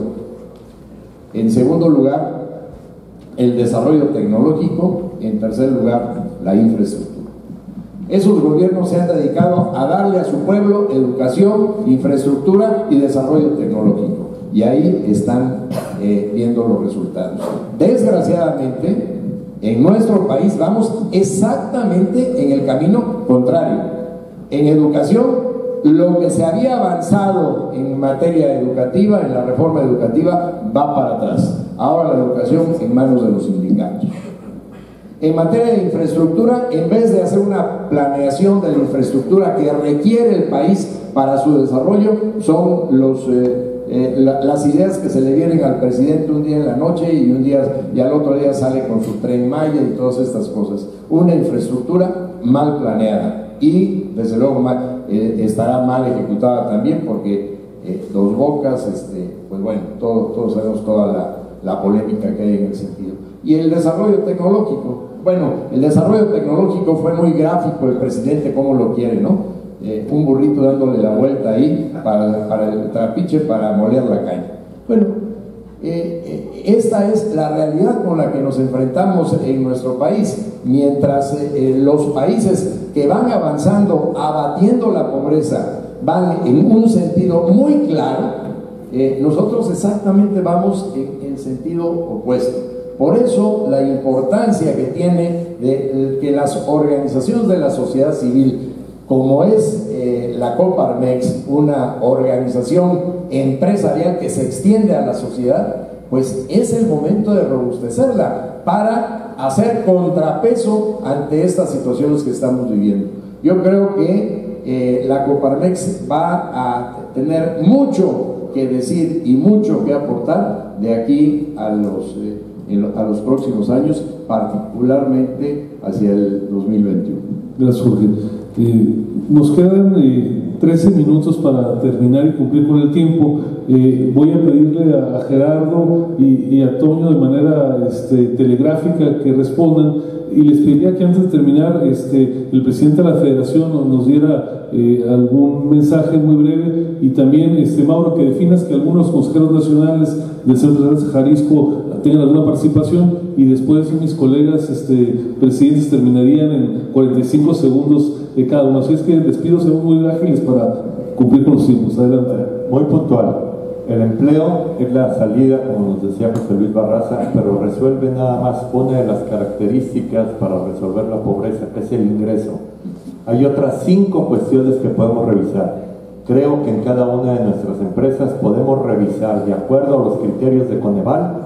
En segundo lugar, el desarrollo tecnológico. En tercer lugar, la infraestructura. Esos gobiernos se han dedicado a darle a su pueblo educación, infraestructura y desarrollo tecnológico. Y ahí están viendo los resultados. Desgraciadamente, en nuestro país vamos exactamente en el camino contrario. En educación, lo que se había avanzado en materia educativa, en la reforma educativa, va para atrás. Ahora la educación en manos de los sindicatos. En materia de infraestructura, en vez de hacer una planeación de la infraestructura que requiere el país para su desarrollo, son las ideas que se le vienen al presidente un día en la noche y al otro día sale con su Tren Maya y todas estas cosas. Una infraestructura mal planeada y desde luego estará mal ejecutada también porque Dos Bocas, pues bueno, todos sabemos toda la polémica que hay en el sentido. Y el desarrollo tecnológico, bueno, el desarrollo tecnológico fue muy gráfico el presidente cómo lo quiere, ¿no? Un burrito dándole la vuelta ahí para el trapiche para moler la caña. Bueno, esta es la realidad con la que nos enfrentamos en nuestro país. Mientras los países que van avanzando, abatiendo la pobreza, van en un sentido muy claro, nosotros exactamente vamos en sentido opuesto. Por eso la importancia que tiene de que las organizaciones de la sociedad civil, como es la Coparmex, una organización empresarial que se extiende a la sociedad, pues es el momento de robustecerla para hacer contrapeso ante estas situaciones que estamos viviendo. Yo creo que la Coparmex va a tener mucho que decir y mucho que aportar de aquí a los próximos años, particularmente hacia el 2021. Gracias, Jorge. Nos quedan 13 minutos para terminar y cumplir con el tiempo. Voy a pedirle a Gerardo y a Toño de manera telegráfica que respondan, y les pediría que antes de terminar el presidente de la federación nos diera algún mensaje muy breve, y también Mauro, que definas que algunos consejeros nacionales del Centro de Jalisco tengan alguna participación, y después mis colegas presidentes terminarían en 45 segundos de cada uno. Así es que les pido ser muy ágiles para cumplir con los tiempos. Adelante. Muy puntual. El empleo es la salida, como nos decía José Luis Barraza, pero resuelve nada más una de las características para resolver la pobreza, que es el ingreso. Hay otras 5 cuestiones que podemos revisar. Creo que en cada una de nuestras empresas podemos revisar, de acuerdo a los criterios de Coneval,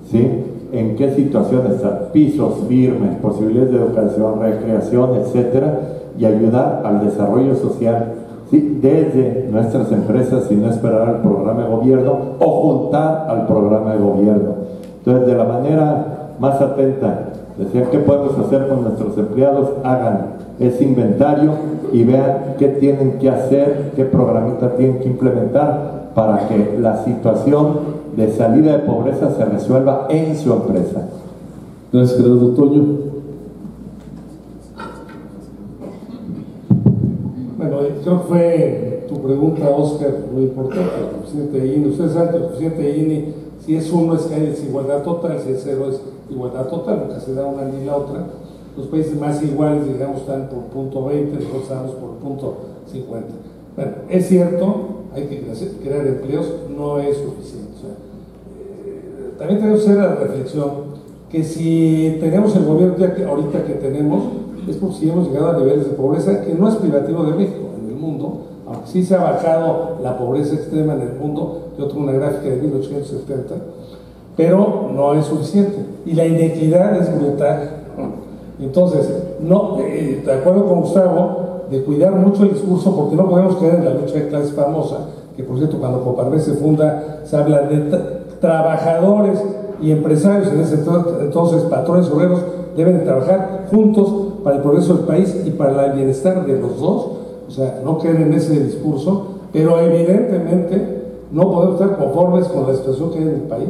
¿sí?, en qué situación están, pisos firmes, posibilidades de educación, recreación, etcétera, y ayudar al desarrollo social, ¿sí?, desde nuestras empresas, sin no esperar al programa de gobierno o juntar al programa de gobierno. Entonces, de la manera más atenta, decían qué podemos hacer con nuestros empleados, hagan ese inventario y vean qué tienen que hacer, qué programita tienen que implementar para que la situación de salida de pobreza se resuelva en su empresa. Gracias, Gerardo Toño. Bueno, creo que fue tu pregunta, Oscar, muy importante, el coeficiente de INE. Ustedes saben que el coeficiente de INE, si es 1 es que hay desigualdad total, si es 0 es igualdad total, nunca se da una ni la otra. Los países más iguales, digamos, están por punto 20, nosotros estamos por punto 50. Bueno, es cierto, hay que crear empleos, no es suficiente. O sea, también tenemos que hacer la reflexión que si tenemos el gobierno ahorita que tenemos, es porque si hemos llegado a niveles de pobreza que no es privativo de México, en el mundo, aunque sí se ha bajado la pobreza extrema en el mundo. Yo tengo una gráfica de 1870, pero no es suficiente y la inequidad es brutal. Entonces, no, de acuerdo con Gustavo, de cuidar mucho el discurso, porque no podemos caer en la lucha de clases famosa, que por cierto cuando Coparmex se funda se habla de trabajadores y empresarios, en ese entonces patrones obreros deben de trabajar juntos para el progreso del país y para el bienestar de los dos. O sea, no caer en ese discurso, pero evidentemente no podemos estar conformes con la situación que hay en el país.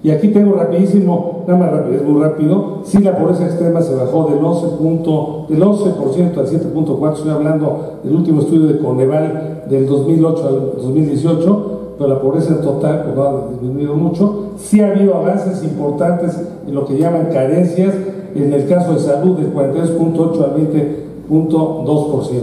Y aquí tengo rapidísimo, nada más rápido, es muy rápido, sí, la pobreza extrema se bajó del 11% al 7.4%, estoy hablando del último estudio de Coneval del 2008 al 2018, pero la pobreza en total pues, no ha disminuido mucho. Sí ha habido avances importantes en lo que llaman carencias, en el caso de salud del 43.8 al 20.2%,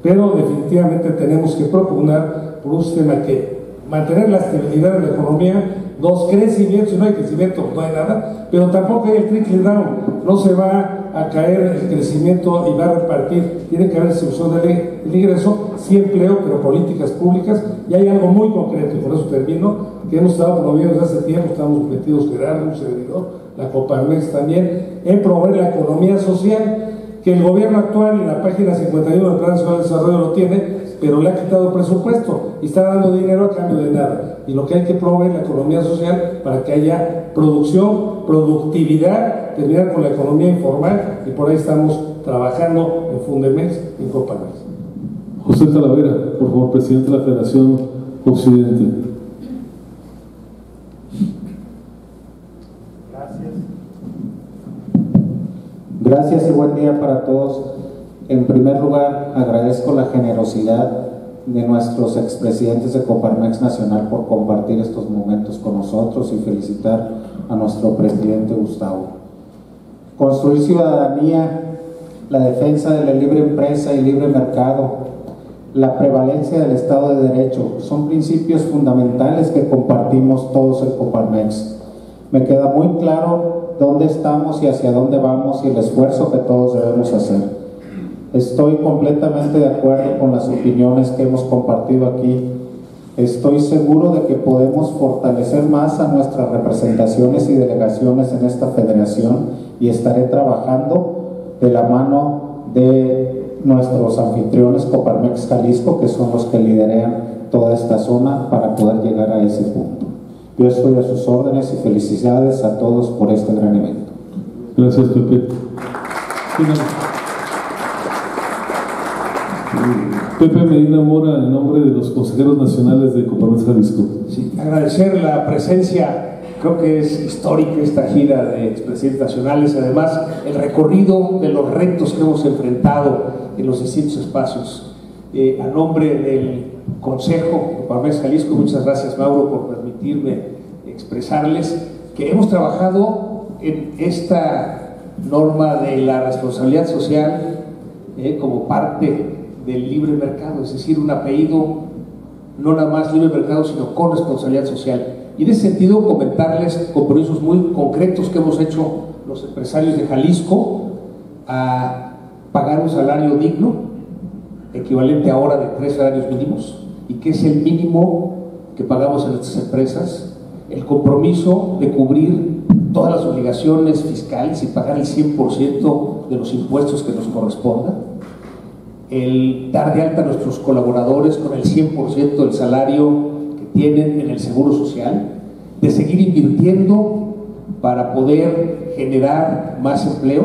pero definitivamente tenemos que propugnar por un sistema que mantener la estabilidad de la economía, dos, crecimiento. Si no hay crecimiento no hay nada, pero tampoco hay el trickle down, no se va a caer el crecimiento y va a repartir, tiene que haber distribución del ingreso, sí empleo, pero políticas públicas. Y hay algo muy concreto, y por eso termino, que hemos estado promoviendo desde hace tiempo, estamos metidos, Gerardo, un servidor, la Coparmex también, en promover la economía social, que el gobierno actual en la página 51 del Plan Nacional de Desarrollo lo tiene, pero le ha quitado presupuesto y está dando dinero a cambio de nada. Y lo que hay que promover es la economía social para que haya producción, productividad, terminar con la economía informal, y por ahí estamos trabajando en Fundemex y en Coparmex. José Talavera, por favor, presidente de la Federación Occidente. Gracias y buen día para todos. En primer lugar, agradezco la generosidad de nuestros expresidentes de Coparmex Nacional por compartir estos momentos con nosotros y felicitar a nuestro presidente Gustavo. Construir ciudadanía, la defensa de la libre empresa y libre mercado, la prevalencia del Estado de Derecho, son principios fundamentales que compartimos todos en Coparmex. Me queda muy claro dónde estamos y hacia dónde vamos y el esfuerzo que todos debemos hacer. Estoy completamente de acuerdo con las opiniones que hemos compartido aquí. Estoy seguro de que podemos fortalecer más a nuestras representaciones y delegaciones en esta federación, y estaré trabajando de la mano de nuestros anfitriones Coparmex Jalisco, que son los que lideran toda esta zona para poder llegar a ese punto. Yo estoy a sus órdenes y felicidades a todos por este gran evento. Gracias, Pepe. Pepe Medina Mora, en nombre de los consejeros nacionales de Coparmex Jalisco. Sí, agradecer la presencia, creo que es histórica esta gira de expresidentes nacionales, además el recorrido de los retos que hemos enfrentado en los distintos espacios. A nombre del Consejo Coparmex Jalisco, muchas gracias, Mauro, por permitirme expresarles que hemos trabajado en esta norma de la responsabilidad social como parte del libre mercado, es decir, un apellido no nada más libre mercado, sino con responsabilidad social. Y en ese sentido comentarles compromisos muy concretos que hemos hecho los empresarios de Jalisco a pagar un salario digno, equivalente ahora de 3 salarios mínimos, y que es el mínimo que pagamos en nuestras empresas, el compromiso de cubrir todas las obligaciones fiscales y pagar el 100% de los impuestos que nos correspondan, el dar de alta a nuestros colaboradores con el 100% del salario que tienen en el Seguro Social, de seguir invirtiendo para poder generar más empleo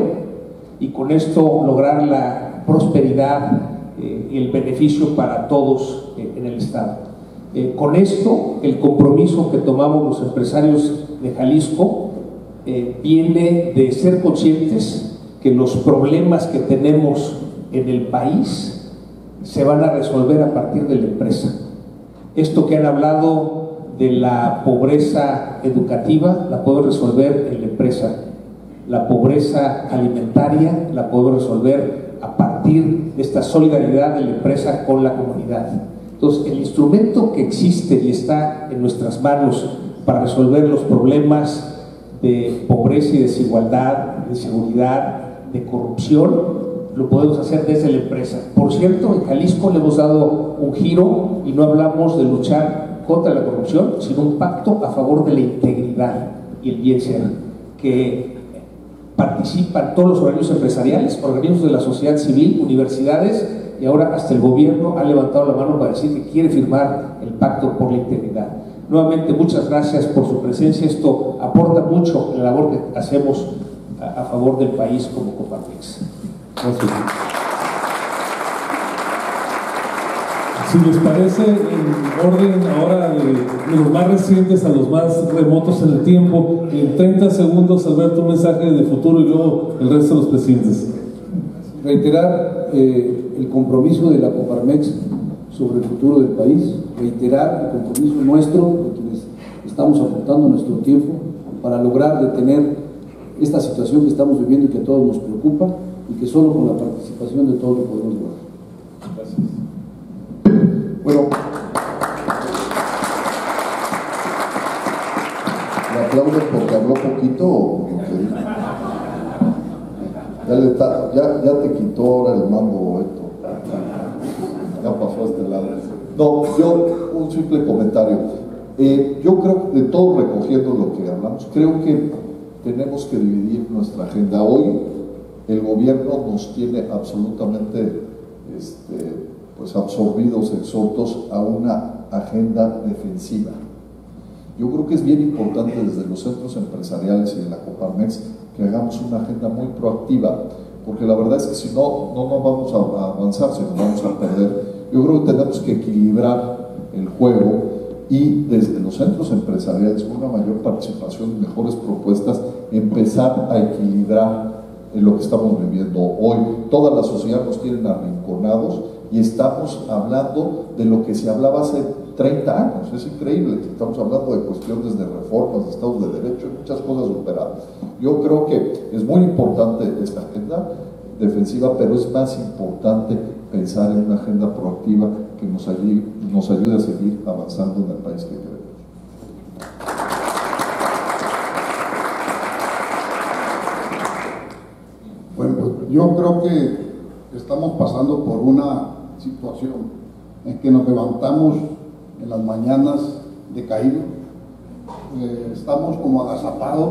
y con esto lograr la prosperidad y el beneficio para todos en el Estado. Con esto, el compromiso que tomamos los empresarios de Jalisco viene de ser conscientes que los problemas que tenemos en el país se van a resolver a partir de la empresa. Esto que han hablado de la pobreza educativa la puedo resolver en la empresa. La pobreza alimentaria la puedo resolver a partir de esta solidaridad de la empresa con la comunidad. Entonces, el instrumento que existe y está en nuestras manos para resolver los problemas de pobreza y desigualdad, de seguridad, de corrupción, lo podemos hacer desde la empresa. Por cierto, en Jalisco le hemos dado un giro y no hablamos de luchar contra la corrupción, sino un pacto a favor de la integridad y el bien ser, que participan todos los organismos empresariales, organismos de la sociedad civil, universidades, y ahora hasta el gobierno ha levantado la mano para decir que quiere firmar el pacto por la integridad. Nuevamente, muchas gracias por su presencia. Esto aporta mucho en la labor que hacemos a favor del país como Coparmex. Gracias. Si les parece, en orden ahora de los más recientes a los más remotos en el tiempo, en 30 segundos, Alberto, un mensaje de futuro y luego el resto de los presidentes. Reiterar el compromiso de la Coparmex sobre el futuro del país, reiterar el compromiso nuestro, de quienes estamos aportando nuestro tiempo para lograr detener esta situación que estamos viviendo y que a todos nos preocupa y que solo con la participación de todos lo podemos lograr. Gracias. Bueno, ¿me aplauden porque habló poquito o porque ya te quitó ahora el mando, Héctor? Ya pasó a este lado. No, yo, un simple comentario. Yo creo que de todo recogiendo lo que hablamos, creo que tenemos que dividir nuestra agenda. Hoy el gobierno nos tiene absolutamente pues absorbidos, exhortos a una agenda defensiva. Yo creo que es bien importante desde los centros empresariales y de la Coparmex que hagamos una agenda muy proactiva, porque la verdad es que si no vamos a avanzar, sino vamos a perder. Yo creo que tenemos que equilibrar el juego y desde los centros empresariales, con una mayor participación y mejores propuestas, empezar a equilibrar en lo que estamos viviendo hoy. Toda la sociedad nos tienen arrinconados y estamos hablando de lo que se hablaba hace 30 años. Es increíble, estamos hablando de cuestiones de reformas, de estados de derecho, muchas cosas superadas. Yo creo que es muy importante esta agenda defensiva, pero es más importante pensar en una agenda proactiva que nos ayude a seguir avanzando en el país que queremos. Bueno, pues yo creo que estamos pasando por una situación en que nos levantamos en las mañanas decaídos, estamos como agazapados.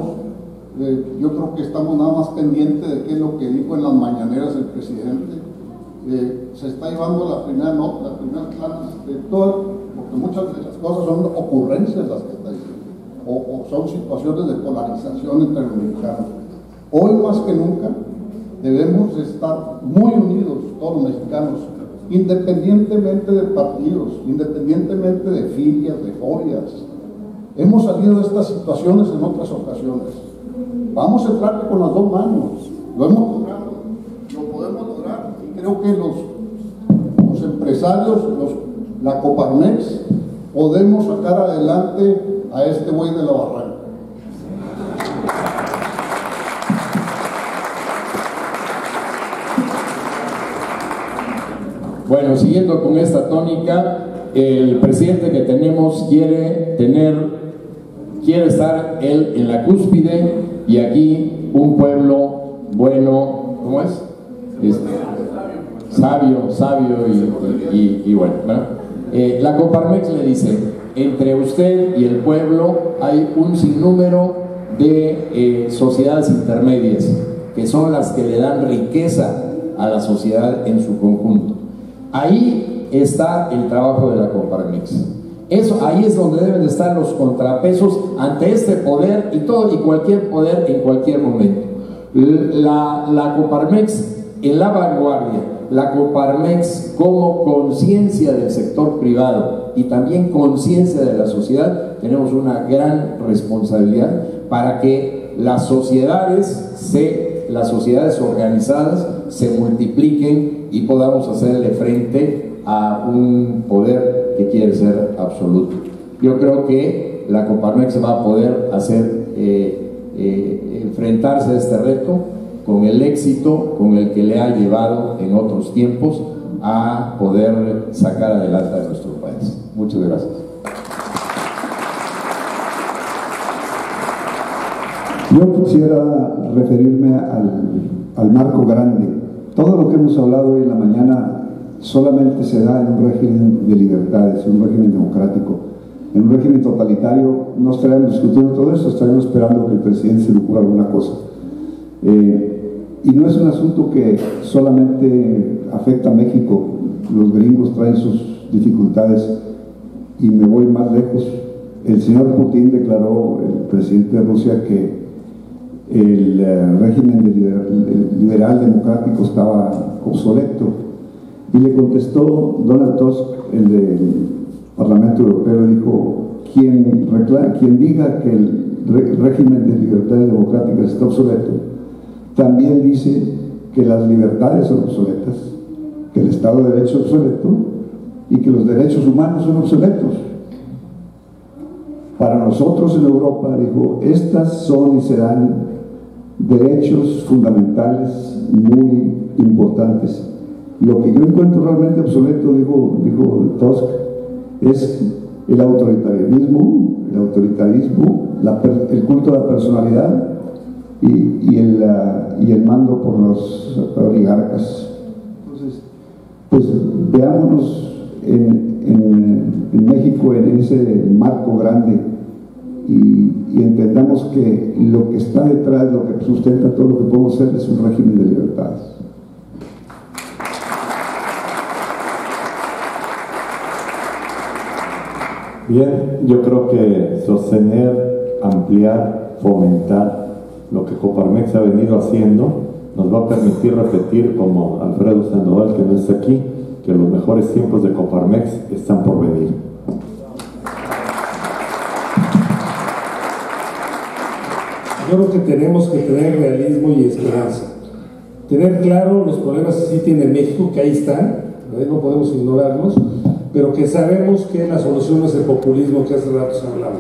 Yo creo que estamos nada más pendientes de qué es lo que dijo en las mañaneras el presidente. Se está llevando la primera nota, las primeras clases de todo, porque muchas de las cosas son ocurrencias las que está diciendo, o son situaciones de polarización entre los mexicanos. Hoy más que nunca debemos estar muy unidos todos los mexicanos, independientemente de partidos, independientemente de filias, de folias. Hemos salido de estas situaciones en otras ocasiones. Vamos a entrarle con las dos manos. Lo hemos logrado, lo podemos lograr, y creo que los empresarios, la Coparmex, podemos sacar adelante a este buey de la barranca. Bueno, siguiendo con esta tónica, el presidente que tenemos quiere estar él en la cúspide y aquí un pueblo bueno, ¿cómo es? Sabio y bueno, ¿no? La Coparmex le dice, entre usted y el pueblo hay un sinnúmero de sociedades intermedias que son las que le dan riqueza a la sociedad en su conjunto. Ahí está el trabajo de la Coparmex. Ahí es donde deben de estar los contrapesos ante este poder y todo y cualquier poder en cualquier momento. La Coparmex en la vanguardia, la Coparmex como conciencia del sector privado y también conciencia de la sociedad, tenemos una gran responsabilidad para que las sociedades organizadas se multipliquen y podamos hacerle frente a un poder que quiere ser absoluto. Yo creo que la Coparmex va a poder enfrentarse a este reto con el éxito con el que le ha llevado en otros tiempos a poder sacar adelante a nuestro país. Muchas gracias. Yo quisiera referirme al marco grande. Todo lo que hemos hablado hoy en la mañana solamente se da en un régimen de libertades, en un régimen democrático. En un régimen totalitario no estaríamos discutiendo todo esto, estaríamos esperando que el presidente se le ocurra alguna cosa. Y no es un asunto que solamente afecta a México. Los gringos traen sus dificultades y me voy más lejos. El señor Putin declaró, el presidente de Rusia, que el régimen liberal democrático estaba obsoleto, y le contestó Donald Tusk, el del Parlamento Europeo, dijo: quien diga que el régimen de libertades democráticas está obsoleto, también dice que las libertades son obsoletas, que el Estado de Derecho es obsoleto y que los derechos humanos son obsoletos. Para nosotros en Europa, dijo, estas son y serán derechos fundamentales muy importantes. Lo que yo encuentro realmente obsoleto, dijo Tusk, es el autoritarismo, el culto a la personalidad y el mando por los oligarcas. Entonces, pues veámonos en México en ese marco grande y entendamos que lo que está detrás, lo que sustenta todo lo que podemos hacer es un régimen de libertades. Bien, yo creo que sostener, ampliar, fomentar lo que Coparmex ha venido haciendo nos va a permitir repetir, como Alfredo Sandoval, que no está aquí, que los mejores tiempos de Coparmex están por venir. Yo creo que tenemos que tener realismo y esperanza. Tener claro los problemas que sí tiene México, que ahí están, no podemos ignorarlos, pero que sabemos que la solución no es el populismo que hace rato se hablaba.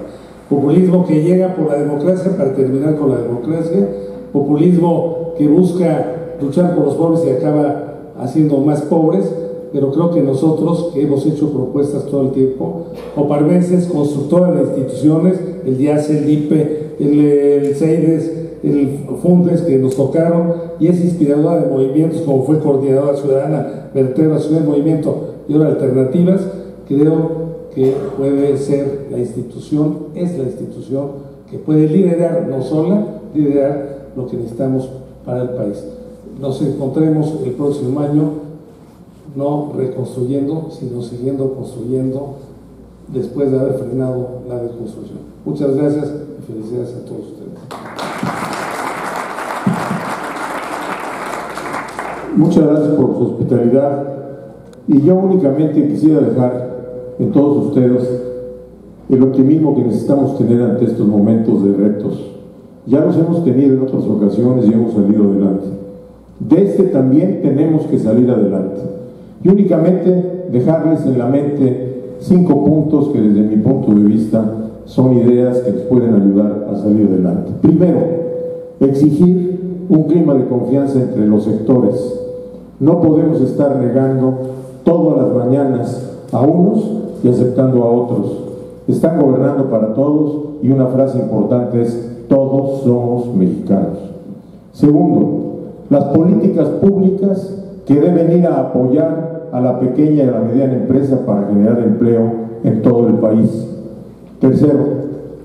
Populismo que llega por la democracia para terminar con la democracia, populismo que busca luchar por los pobres y acaba haciendo más pobres, pero creo que nosotros, que hemos hecho propuestas todo el tiempo, coparmeses, constructora de instituciones, el DIASE, el IPE, el CEIDES, el FUNDES, que nos tocaron, y es inspiradora de movimientos, como fue Coordinadora Ciudadana, Vertebra Ciudad del Movimiento y ahora Alternativas. Creo que puede ser la institución, es la institución que puede liderar, no sola, liderar lo que necesitamos para el país. Nos encontremos el próximo año, no reconstruyendo, sino siguiendo construyendo después de haber frenado la desconstrucción. Muchas gracias y felicidades a todos ustedes. Muchas gracias por su hospitalidad, y yo únicamente quisiera dejar en todos ustedes el optimismo que necesitamos tener ante estos momentos de retos. Ya los hemos tenido en otras ocasiones y hemos salido adelante. De este también tenemos que salir adelante. Y únicamente dejarles en la mente 5 puntos que desde mi punto de vista son ideas que les pueden ayudar a salir adelante. Primero, exigir un clima de confianza entre los sectores. No podemos estar negando todas las mañanas a unos y aceptando a otros. Están gobernando para todos, y una frase importante es: todos somos mexicanos. Segundo, las políticas públicas que deben ir a apoyar a la pequeña y a la mediana empresa para generar empleo en todo el país. Tercero,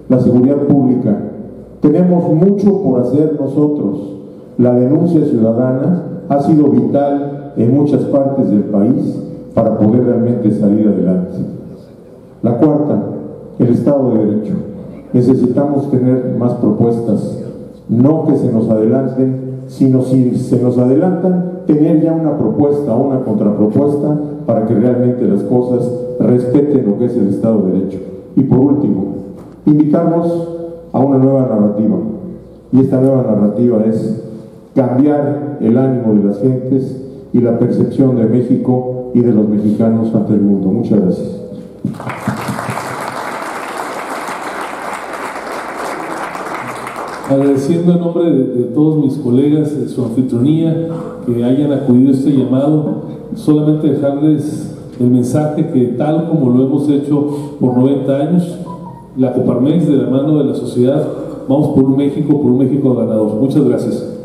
la seguridad pública. Tenemos mucho por hacer nosotros. La denuncia ciudadana ha sido vital en muchas partes del país para poder realmente salir adelante. La cuarta, el Estado de Derecho. Necesitamos tener más propuestas, no que se nos adelanten, sino si se nos adelantan, tener ya una propuesta o una contrapropuesta para que realmente las cosas respeten lo que es el Estado de Derecho. Y por último, invitarnos a una nueva narrativa. Y esta nueva narrativa es cambiar el ánimo de las gentes y la percepción de México y de los mexicanos ante el mundo. Muchas gracias. Agradeciendo en nombre de todos mis colegas de su anfitrionía que hayan acudido a este llamado, solamente dejarles el mensaje que tal como lo hemos hecho por 90 años, la Coparmex de la mano de la sociedad, vamos por un México ganador. Muchas gracias.